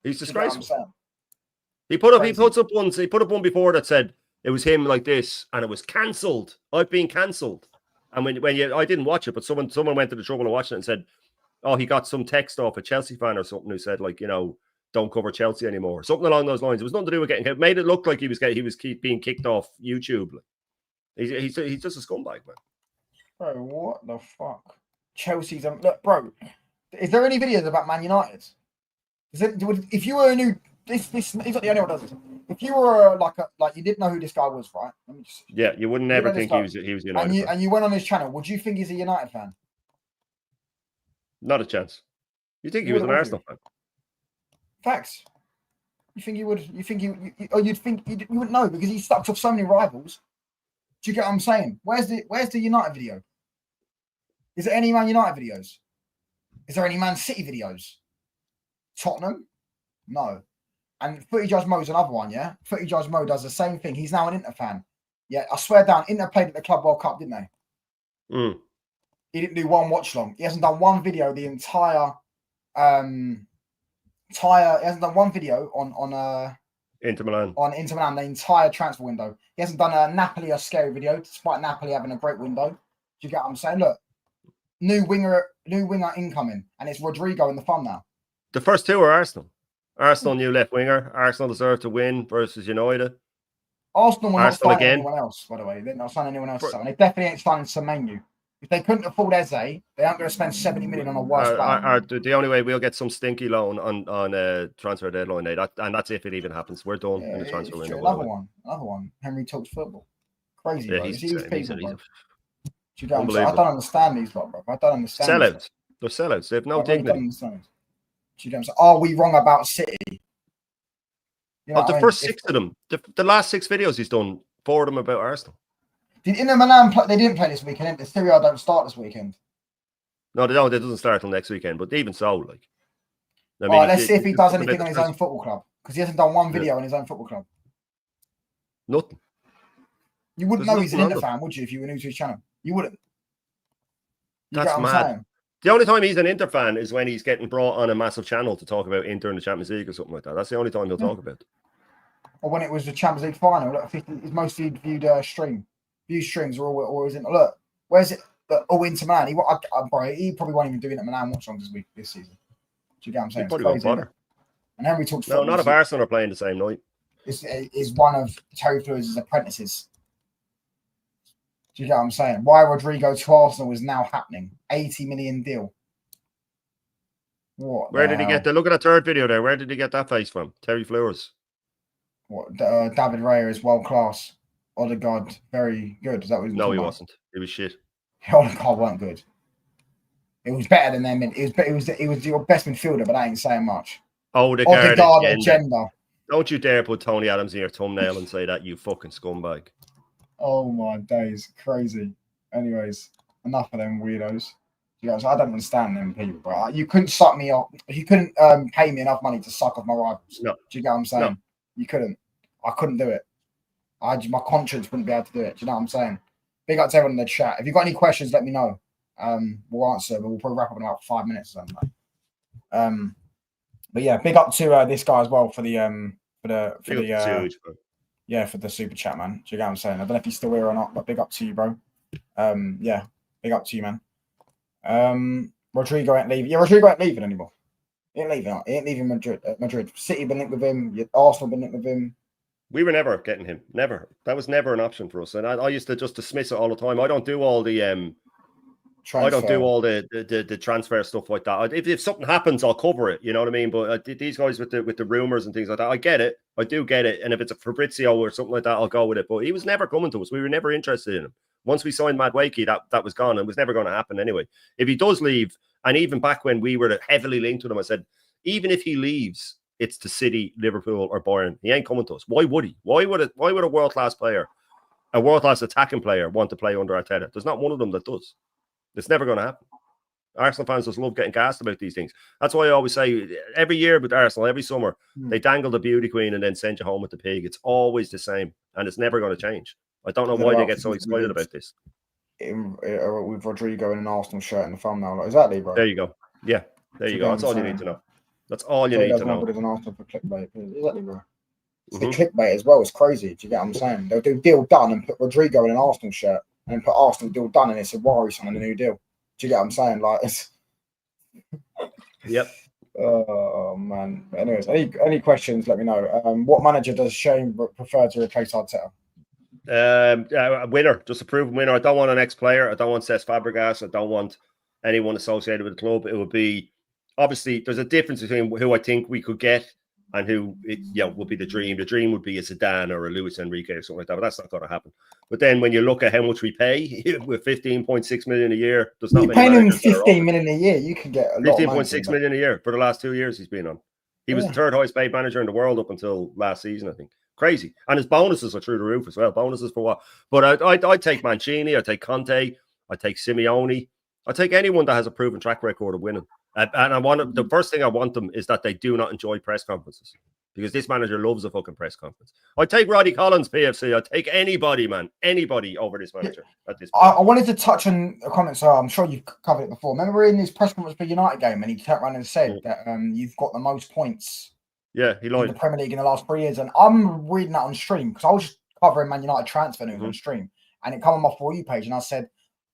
He's disgraceful. He put up one before that said it was him like this, and it was cancelled. I've been cancelled. And I didn't watch it, but someone went to the trouble of watching it and said, "Oh, he got some text off a Chelsea fan or something who said don't cover Chelsea anymore." Something along those lines. It was nothing to do with getting. It made it look like he was being kicked off YouTube. He's just a scumbag, man. Bro, what the fuck? Chelsea's look, bro. Is there any videos about Man United? If you were a new this he's not the only one who does this. If you were like you didn't know who this guy was, right? You wouldn't ever think he was United. And you went on his channel. Would you think he's a United fan? Not a chance. You think he was an Arsenal fan? Facts. You think he would? You think you wouldn't know because he's stuck with so many rivals. Do you get what I'm saying? Where's the United video? Is there any Man United videos? Is there any Man City videos? Tottenham? No. And Footy Judge Mo's another one, yeah? Footy Judge Mo does the same thing. He's now an Inter fan. Yeah, I swear down, Inter played at the Club World Cup, didn't they? He didn't do one watch long. He hasn't done one video the entire he hasn't done one video on Inter Milan. On Inter Milan, the entire transfer window. He hasn't done a Napoli or scary video, despite Napoli having a great window. Do you get what I'm saying? Look, new winger incoming, and it's Rodrigo in the fun now. The first two are Arsenal. Arsenal new left winger. Arsenal deserve to win versus United. Arsenal will not sign anyone else, by the way. They're not signing anyone else. And they definitely ain't signing Semenyo. If they couldn't afford Eze, they aren't going to spend 70 million on a worse player. The only way we'll get some stinky loan on transfer deadline day, and that's if it even happens. We're done in the transfer window. Another one. Henry talks football. Crazy, bro. He's people, bro. I don't understand these lot, bro. I don't understand. Sellouts. They're sellouts. They have no dignity. Are we wrong about City? The first 6 of them, the last 6 videos he's done, 4 of them about Arsenal. Did Inter Milan play? They didn't play this weekend. The Serie A don't start this weekend. No, they don't. It doesn't start till next weekend. But even so, let's see if he does anything on his own football club because he hasn't done one video on his own football club. Nothing. You wouldn't know he's an Inter fan, would you? If you were new to his channel, you wouldn't. That's mad. The only time he's an Inter fan is when he's getting brought on a massive channel to talk about Inter in the Champions League or something like that. That's the only time he'll talk about it. Or when it was the Champions League final, look, his most viewed stream. View streams are always in. Look, where's it? Inter Milan. He probably won't even do Inter Milan watch on this season. Do you get what I'm saying? Probably won't bother. And Henry talks. No, not if Arsenal are playing the same night. Is one of Terry Flores' apprentices. Do you get what I'm saying? Why Rodrigo to Arsenal is now happening. 80 million deal. What? Where did he get the look at that third video there? Where did he get that face from? Terry Flores. What? David Raya is world class. Odegaard, very good. Is that what No, he wasn't. He was shit. Odegaard weren't good. It was better than them. It was your best midfielder, but I ain't saying much. Odegaard agenda. Don't you dare put Tony Adams in your thumbnail and say that, you fucking scumbag. Oh my days, crazy. Anyways, enough of them weirdos. You guys, I don't understand them people, bro. You couldn't suck me off. You couldn't pay me enough money to suck off my rivals. No. Do you get what I'm saying? No. You couldn't. I couldn't do it. My conscience wouldn't be able to do it. Do you know what I'm saying? big up to everyone in the chat. If you've got any questions, let me know. We'll answer, but we'll probably wrap up in about 5 minutes or something. But yeah, big up to this guy as well for the super chat, man. Do you get what I'm saying? I don't know if he's still here or not, but big up to you, bro. Yeah, big up to you, man. Rodrigo ain't leaving. Yeah, Rodrigo ain't leaving anymore. He ain't leaving Madrid. City been linked with him. Arsenal been linked with him. We were never getting him. Never. That was never an option for us. And I used to just dismiss it all the time. I don't do all the the transfer stuff like that. If something happens, I'll cover it. You know what I mean? But these guys with the rumors and things like that, I get it. I do get it. And if it's a Fabrizio or something like that, I'll go with it. But he was never coming to us. We were never interested in him. Once we signed Madueke, that was gone. It was never going to happen anyway. If he does leave, and even back when we were heavily linked with him, I said, even if he leaves, it's to City, Liverpool, or Bayern. He ain't coming to us. Why would he? Why would a world-class player, a world-class attacking player, want to play under Arteta? There's not one of them that does. It's never going to happen. Arsenal fans just love getting gassed about these things. That's why I always say every year with Arsenal, every summer, they dangle the beauty queen and then send you home with the pig. It's always the same, and it's never going to change. I don't know why they get so excited about this. With Rodrigo in an Arsenal shirt in the thumbnail. Like, exactly, bro. There you go. Yeah, there you go. That's all you need to know. That's all you need to know. There's an Arsenal for clickbait. Exactly, bro. The clickbait as well is crazy. Do you get what I'm saying? They'll do deal done and put Rodrigo in an Arsenal shirt and then put Arsenal deal done and it's a Wari signing a new deal. Do you get what I'm saying? Like, it's... Yep. Oh man. Anyways, any questions? Let me know. What manager does Shane prefer to replace Arteta? A winner, just a proven winner. I don't want an ex-player. I don't want Cesc Fabregas. I don't want anyone associated with the club. It would be, obviously, there's a difference between who I think we could get and who would be the dream. The dream would be a Zidane or a Luis Enrique or something like that, but that's not going to happen. But then when you look at how much we pay with 15.6 million a year, there's not many paying him 15 million a year. You can get a lot. 15.6 million a year for the last 2 years he's been on. He was the third highest paid manager in the world up until last season, I think. Crazy. And his bonuses are through the roof as well. Bonuses for what? But I'd take Mancini, I'd take Conte, I'd take Simeone. I'd take anyone that has a proven track record of winning. And I want the first thing I want them is that they do not enjoy press conferences, because this manager loves a fucking press conference. I'd take Roddy Collins, PFC. I'd take anybody, man. Anybody over this manager at this point. I wanted to touch on a comment, so I'm sure you've covered it before. Remember in his press conference for United game, and he turned around and said that you've got the most points. Yeah, he lied. In the Premier League in the last 3 years. And I'm reading that on stream because I was just covering Man United transfer news on stream, and it came on my For You page, and I said,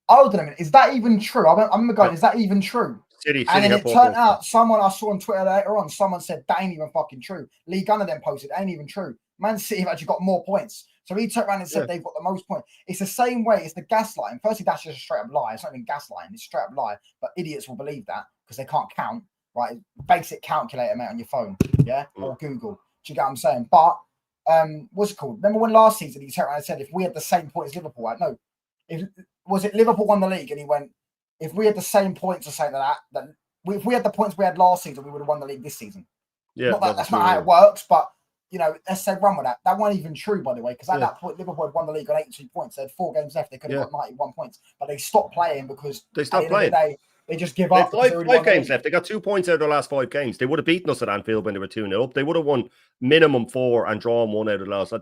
hold on a minute, is that even true? I'm going, is that even true? City and then it turned out, someone I saw on Twitter later on, someone said, that ain't even fucking true. Lee Gunner then posted, ain't even true. Man City have actually got more points. So he turned around and said they've got the most points. It's the same way, it's the gaslighting. Firstly, that's just a straight up lie. It's not even gaslighting, it's straight up lie. But idiots will believe that because they can't count, right? Basic calculator, mate, on your phone, or Google. Do you get what I'm saying? But what's it called? Remember when last season he turned around and said, if we had the same points as Liverpool, right? No. Was it Liverpool won the league? And he went, if we had the same points, or say that if we had the points we had last season, we would have won the league this season. Yeah, that's not how it works, but let's say run with that. That wasn't even true, by the way, because at that point, Liverpool had won the league on 82 points. They had 4 games left. They could have got 91 points, but they stopped playing because they stopped playing. They just give up. They have 5 games left. They got 2 points out of the last 5 games. They would have beaten us at Anfield when they were 2-0 up. They would have won minimum 4 and drawn 1 out of the last.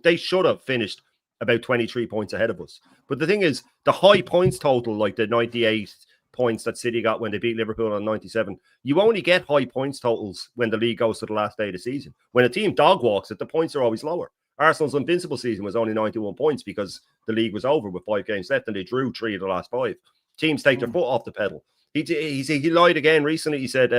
They should have finished about 23 points ahead of us. But the thing is, the high points total, like the 98 points that City got when they beat Liverpool on 97, you only get high points totals when the league goes to the last day of the season. When a team dog walks it, the points are always lower. Arsenal's invincible season was only 91 points because the league was over with 5 games left and they drew 3 of the last 5. Teams take their foot off the pedal. He lied again recently. He said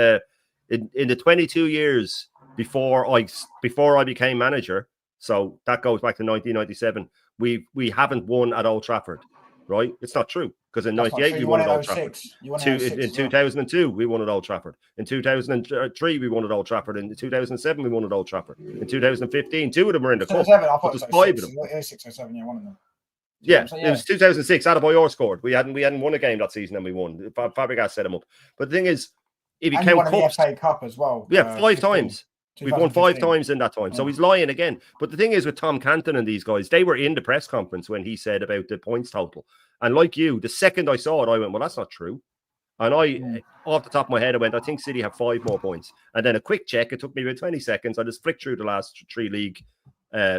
in the 22 years before I became manager, so that goes back to 1997, we haven't won at Old Trafford, right? It's not true, because in 98 we won at Old Trafford. In 2002 we won at Old Trafford. In 2003 we won at Old Trafford. In 2007 we won at Old Trafford. In 2015 2 of them were in the cup. There's 5 of them. 6 or 7, one of them. Yeah, it was 2006. Adebayor scored. We hadn't won a game that season, and we won. Fabregas set him up. But the thing is, if you count cups, the FA Cup as well. Yeah, 5 times. We've won 5 times in that time. So he's lying again. But the thing is, with Tom Canton and these guys, they were in the press conference when he said about the points total. And like you, the second I saw it, I went, well, that's not true. And off the top of my head, I went, I think City have 5 more points. And then a quick check, it took me about 20 seconds. I just flicked through the last 3 league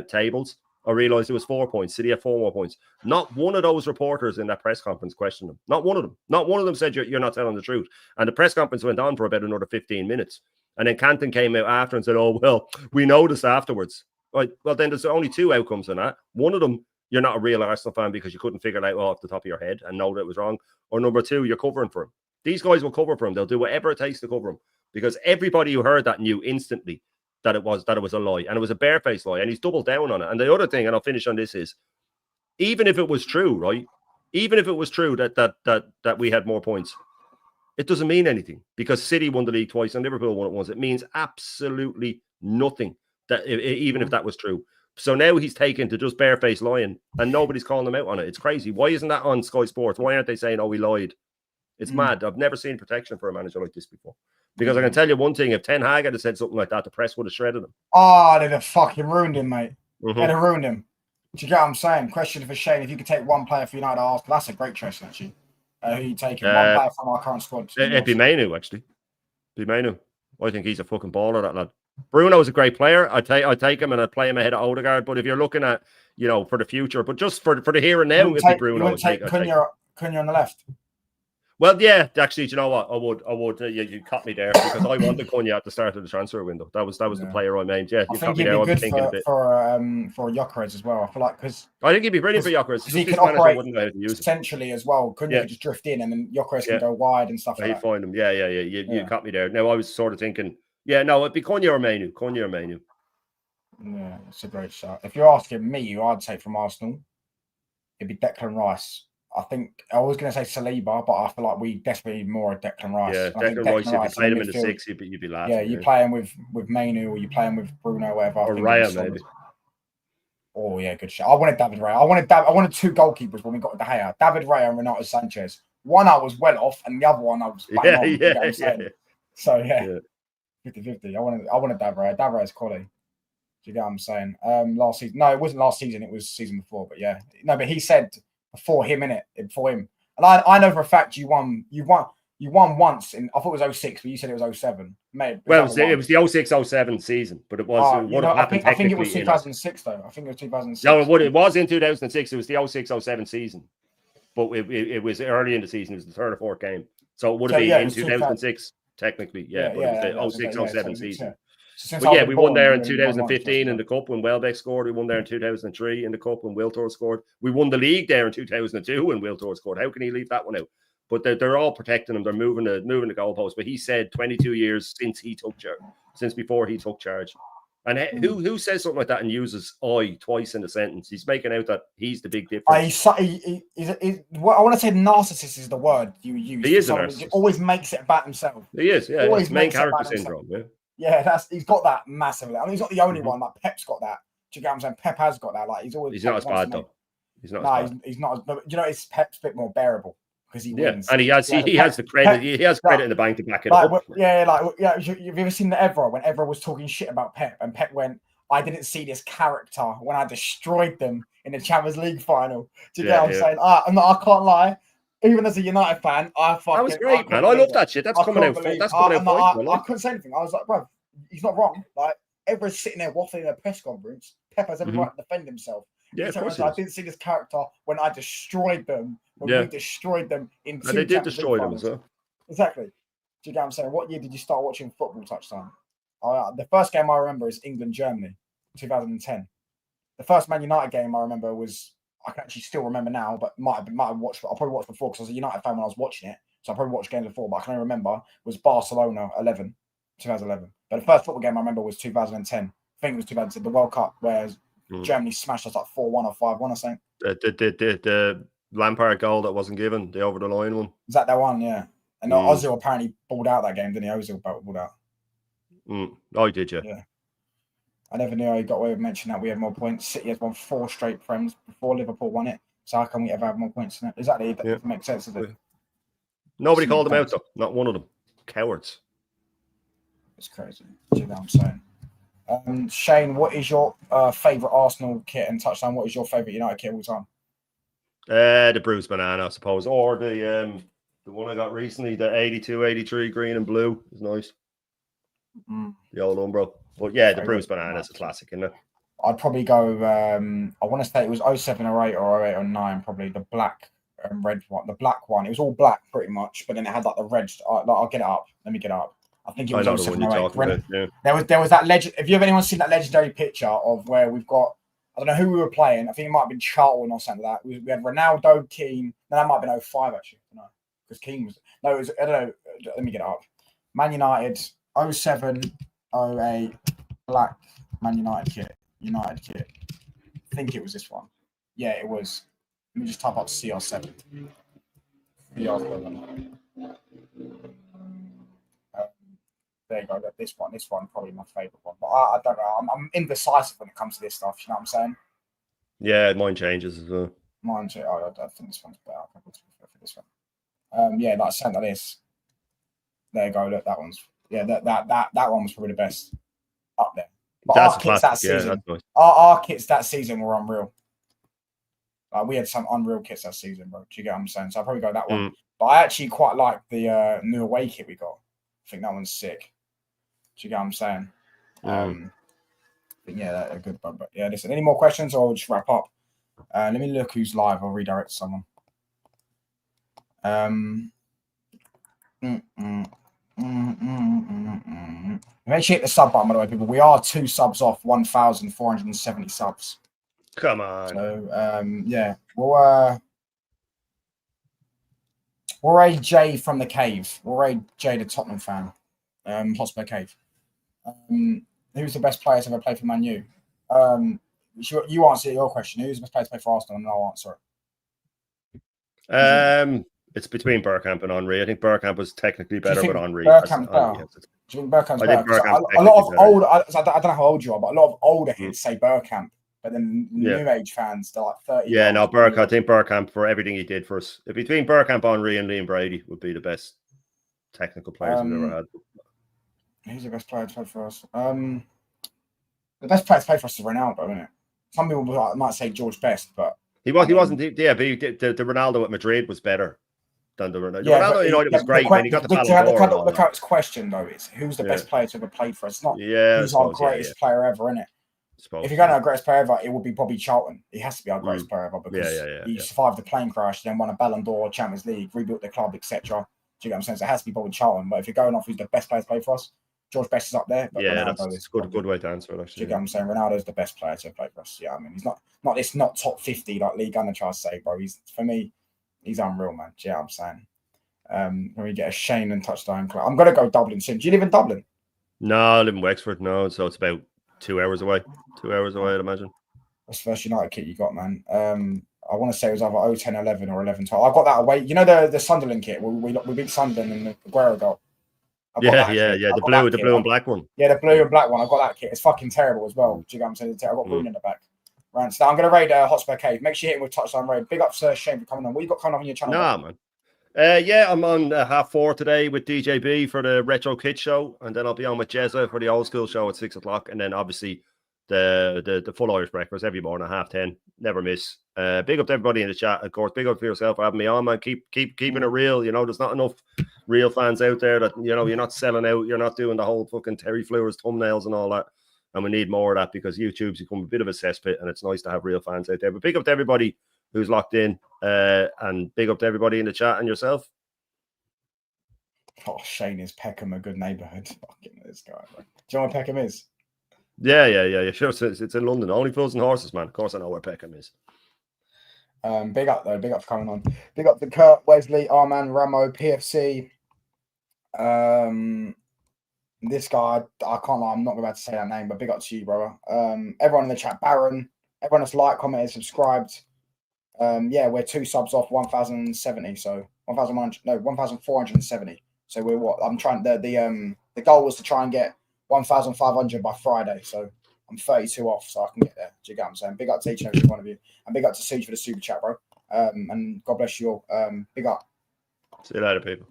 tables. I realised it was 4 points. City had 4 more points. Not one of those reporters in that press conference questioned them. Not one of them. Not one of them said you're not telling the truth. And the press conference went on for about another 15 minutes. And then Canton came out after and said, oh, well, we noticed afterwards. Right. Well, then there's only 2 outcomes in that. One of them, you're not a real Arsenal fan because you couldn't figure it out off the top of your head and know that it was wrong. Or number 2, you're covering for him. These guys will cover for him. They'll do whatever it takes to cover him because everybody who heard that knew instantly that it was a lie, and it was a barefaced lie, and he's doubled down on it. And the other thing, and I'll finish on this, is even if it was true, right? Even if it was true that we had more points, it doesn't mean anything because City won the league twice and Liverpool won it once. It means absolutely nothing that even if that was true. So now he's taken to just barefaced lying, and nobody's calling him out on it. It's crazy. Why isn't that on Sky Sports? Why aren't they saying, "Oh, we lied"? It's mad. I've never seen protection for a manager like this before. Because I can tell you one thing, if Ten Hag had said something like that, the press would have shredded him. Oh, they'd have fucking ruined him, mate. They'd have ruined him. Do you get what I'm saying? Question for Shane, if you could take one player for United Arsenal, that's a great choice, actually. Who you taking? One player from our current squad. It'd be Mainu, actually. Be Mainu. I think he's a fucking baller, that lad. Bruno is a great player. I take him and I play him ahead of Odegaard. But if you're looking at, for the future, but just for the here and now, it'd be Bruno. You would take Cunha on the left. Well, yeah, actually, do you know what? I would. You cut me there because I wanted Cunha at the start of the transfer window. That was the player I named. Yeah, I think he'd be good for Gyökeres as well. I feel like I think he'd be brilliant for Gyökeres. He can operate essentially as well. Cunha could just drift in and then Gyökeres can go wide and stuff like that. He'd find him. Yeah. You cut me there. Now I was sort of thinking, it'd be Cunha or Mainu. Yeah, it's a great shot. If you're asking me, who I'd take from Arsenal, it'd be Declan Rice. I think I was going to say Saliba, but I feel like we desperately need more of Declan Rice. Yeah, Declan Rice, if you played him in the 6, you'd be laughing. Yeah, you play him with Mainu or you play him with Bruno, whatever. Or Raya, maybe. Oh, yeah, good shot. I wanted David Raya. I wanted 2 goalkeepers when we got De Gea. David Raya and Renato Sanchez. One I was well off, and the other one I was bang on. You know what I'm saying? So, 50-50. I wanted David Raya. David Raya's quality. Do you get what I'm saying? Last season. No, it wasn't last season. It was season before. But, yeah. No, but he said... Before him. And I know for a fact you won once in, I thought it was 06, but you said it was 07. Mate, well, it was the 06-07 season, but it was I think it was 2006 though. I think it was 2006. No, it was in 2006. It was the 06-07 season, but it was early in the season. It was the 3rd or 4th game, so it would have been in 2006 technically. But it was the 06-07 season. But we won there in 2015 in the Cup when Welbeck scored. We won there in 2003 in the Cup when Wiltor scored. We won the league there in 2002 when Wiltor scored. How can he leave that one out? But they're all protecting him. They're moving the goalpost. But he said 22 years since before he took charge. And who says something like that and uses "I" twice in a sentence? He's making out that he's the big difference. I want to say narcissist is the word you use. He is a narcissist. He always makes it about himself. He is, yeah. It's main character syndrome, yeah. Yeah, he's got that massively. I mean, he's not the only one. Like Pep's got that. Do you get what I'm saying? Pep has got that. Like he's not as bad though. He's not. But you know, Pep's a bit more bearable because he wins. And he has the credit. He has credit in the bank to back it up. You've ever seen the Evra when Evra was talking shit about Pep and Pep went, "I didn't see this character when I destroyed them in the Champions League final." Do you get what I'm saying? I can't lie. Even as a United fan, that was great, man. I love that shit. That's coming out. That's coming out. I couldn't say anything. I was like, bro, he's not wrong. Like everyone's sitting there waffling in a press conference. Pep has every right to defend himself. Yeah, of course. I didn't see this character when I destroyed them. We destroyed them in 2 and they did destroy them as well. Exactly. Do you get what I'm saying? What year did you start watching football touchdown? The first game I remember is England-Germany, 2010. The first Man United game I remember was. I can actually still remember now, but might have watched. I probably watched before because I was a United fan when I was watching it, so I probably watched games before. But I can only remember was Barcelona 2011. But the first football game I remember was 2010. I think it was 2010, the World Cup, where Germany smashed us like 4-1 or 5-1 or something. The Lampard goal that wasn't given, the over the line one. Is that one? Yeah. And Ozil apparently balled out that game, didn't he? Ozil balled out. Oh, did you? Yeah. I never knew how he got away with mentioning that we have more points. City has won 4 straight Prems before Liverpool won it. So how can we ever have more points than it? Exactly. That makes sense, does it? Nobody called them out, though. Not one of them. Cowards. It's crazy. Do you know what I'm saying? Shane, what is your favourite Arsenal kit and touchdown? What is your favourite United kit of all time? The bruised banana, I suppose. Or the one I got recently, the 82-83 green and blue is nice. The old Umbro. But yeah, the bruised banana is a classic, isn't it? I'd probably go. I want to say it was 07 or 08 or 08 or 09, probably the black and red one. The black one. It was all black pretty much, but then it had like the red. I'll get it up. Let me get it up. I think it was I know the 07 one you're or 08. talking about. Yeah. There was that legend. Have you anyone seen that legendary picture of where we've got? I don't know who we were playing. I think it might have been Charlton or something like that. We had Ronaldo, Keane. No, that might have been 05 actually. No, because Keane was. No, it was. I don't know. Let me get it up. Man United 07, 08, black Man United kit. United kit. I think it was this one. Yeah, it was. Let me just type up CR7. CR7. There you go. This one, probably my favourite one. But I don't know. I'm indecisive when it comes to this stuff. You know what I'm saying? Yeah, mine changes as well. Mine too. I think this one's better. I'll for this one. Yeah, like sent like this. There you go. Look, that one's. Yeah, that one was probably the best up there. But That's our kits that season, that's nice. our kits that season were unreal. Like we had some unreal kits that season, bro. Do you get what I'm saying? So I'll probably go that one. But I actually quite like the new away kit we got. I think that one's sick. Do you get what I'm saying? Yeah, that's a good one. But yeah, listen, any more questions or we'll just wrap up? Let me look who's live. I'll redirect someone. Make sure you hit the sub button, by the way, people. We are 2 subs off 1,470 subs. Come on. So, yeah. We're a J from the cave. We're a J, the Tottenham fan. Hotspur Cave. Who's the best player to ever play for Man U? You answer your question. Who's the best player to play for Arsenal? And I'll answer it. It's between Bergkamp and Henry. I think Bergkamp was technically better, but Henry. Bergkamp's better. Do you think Bergkamp's better? A lot of old. I don't know how old you are, but a lot of older heads say Bergkamp. But then new age fans, they're like 30. Yeah, no, Bergkamp. I think Bergkamp for everything he did for us. Between Bergkamp, Henry, and Liam Brady would be the best technical players we've ever had. Who's the best player to play for us? The best player to play for us is Ronaldo, isn't it? Some people might say George Best, but he wasn't. Yeah, but the Ronaldo at Madrid was better than the Ronaldo. Yeah, Ronaldo United was great when he got the Ballon d'Or. Look how its question though is who's the best player to ever play for us? It's not who's our greatest player ever, isn't it? If you're going to our greatest player ever, it would be probably Charlton. He has to be our greatest player ever because he survived the plane crash, then won a Ballon d'Or, Champions League, rebuilt the club, etc. Do you get what I'm saying? So it has to be probably Charlton. But if you're going off who's the best player to play for us, George Best is up there. But Ronaldo that's a good way to answer it, actually. Do you get what I'm saying? Ronaldo's the best player to play for us. Yeah, I mean, he's not top 50 like Lee Gunner tries to say, bro. For me, he's unreal, man. Do you know what I'm saying? When we get a Shane and touchdown club. I'm going to go Dublin soon. Do you live in Dublin? No, I live in Wexford. No, so it's about 2 hours away. 2 hours away, I'd imagine. That's the first United kit you got, man. I want to say it was either 010 11 or 11 12. I got that away. You know the Sunderland kit? We beat Sunderland in the Aguero goal. Yeah. The blue and black one. Yeah, the blue and black one. I got that kit. It's fucking terrible as well. Do you get what I'm saying? I got Bruno in the back. Right, so I'm going to raid Hotspur Cave. Make sure you hit him with touchdown raid. Big up to Shane for coming on. What you got coming on your channel? Nah, man. I'm on 4:30 today with DJB for the Retro Kid show, and then I'll be on with Jezza for the old school show at 6 o'clock, and then obviously the full Irish breakfast every morning at 10:30. Never miss. Big up to everybody in the chat, of course. Big up for yourself for having me on, man. Keep keeping it real. You know, there's not enough real fans out there that, you know, you're not selling out. You're not doing the whole fucking Terry Fleurs thumbnails and all that. And we need more of that because YouTube's become a bit of a cesspit, and it's nice to have real fans out there. But big up to everybody who's locked in, and big up to everybody in the chat and yourself. Oh, Shane, is Peckham a good neighbourhood? Fucking this guy, bro. Do you know where Peckham is? Yeah. Sure, it's in London. Only Fools and Horses, man. Of course I know where Peckham is. Big up, though. Big up for coming on. Big up to Kurt, Wesley, Arman, Ramo, PFC. This guy, I can't lie, I'm not about to say that name, but big up to you, brother. Everyone in the chat, Baron, everyone that's liked, commented, subscribed. Yeah, we're 2 subs off 1,070, so 1,470. So we're what? I'm trying. The goal was to try and get 1,500 by Friday. So I'm 32 off, so I can get there. Do you get what I'm saying? Big up to each and every one of you, and big up to Siege for the super chat, bro. And God bless you all. Big up. See you later, people.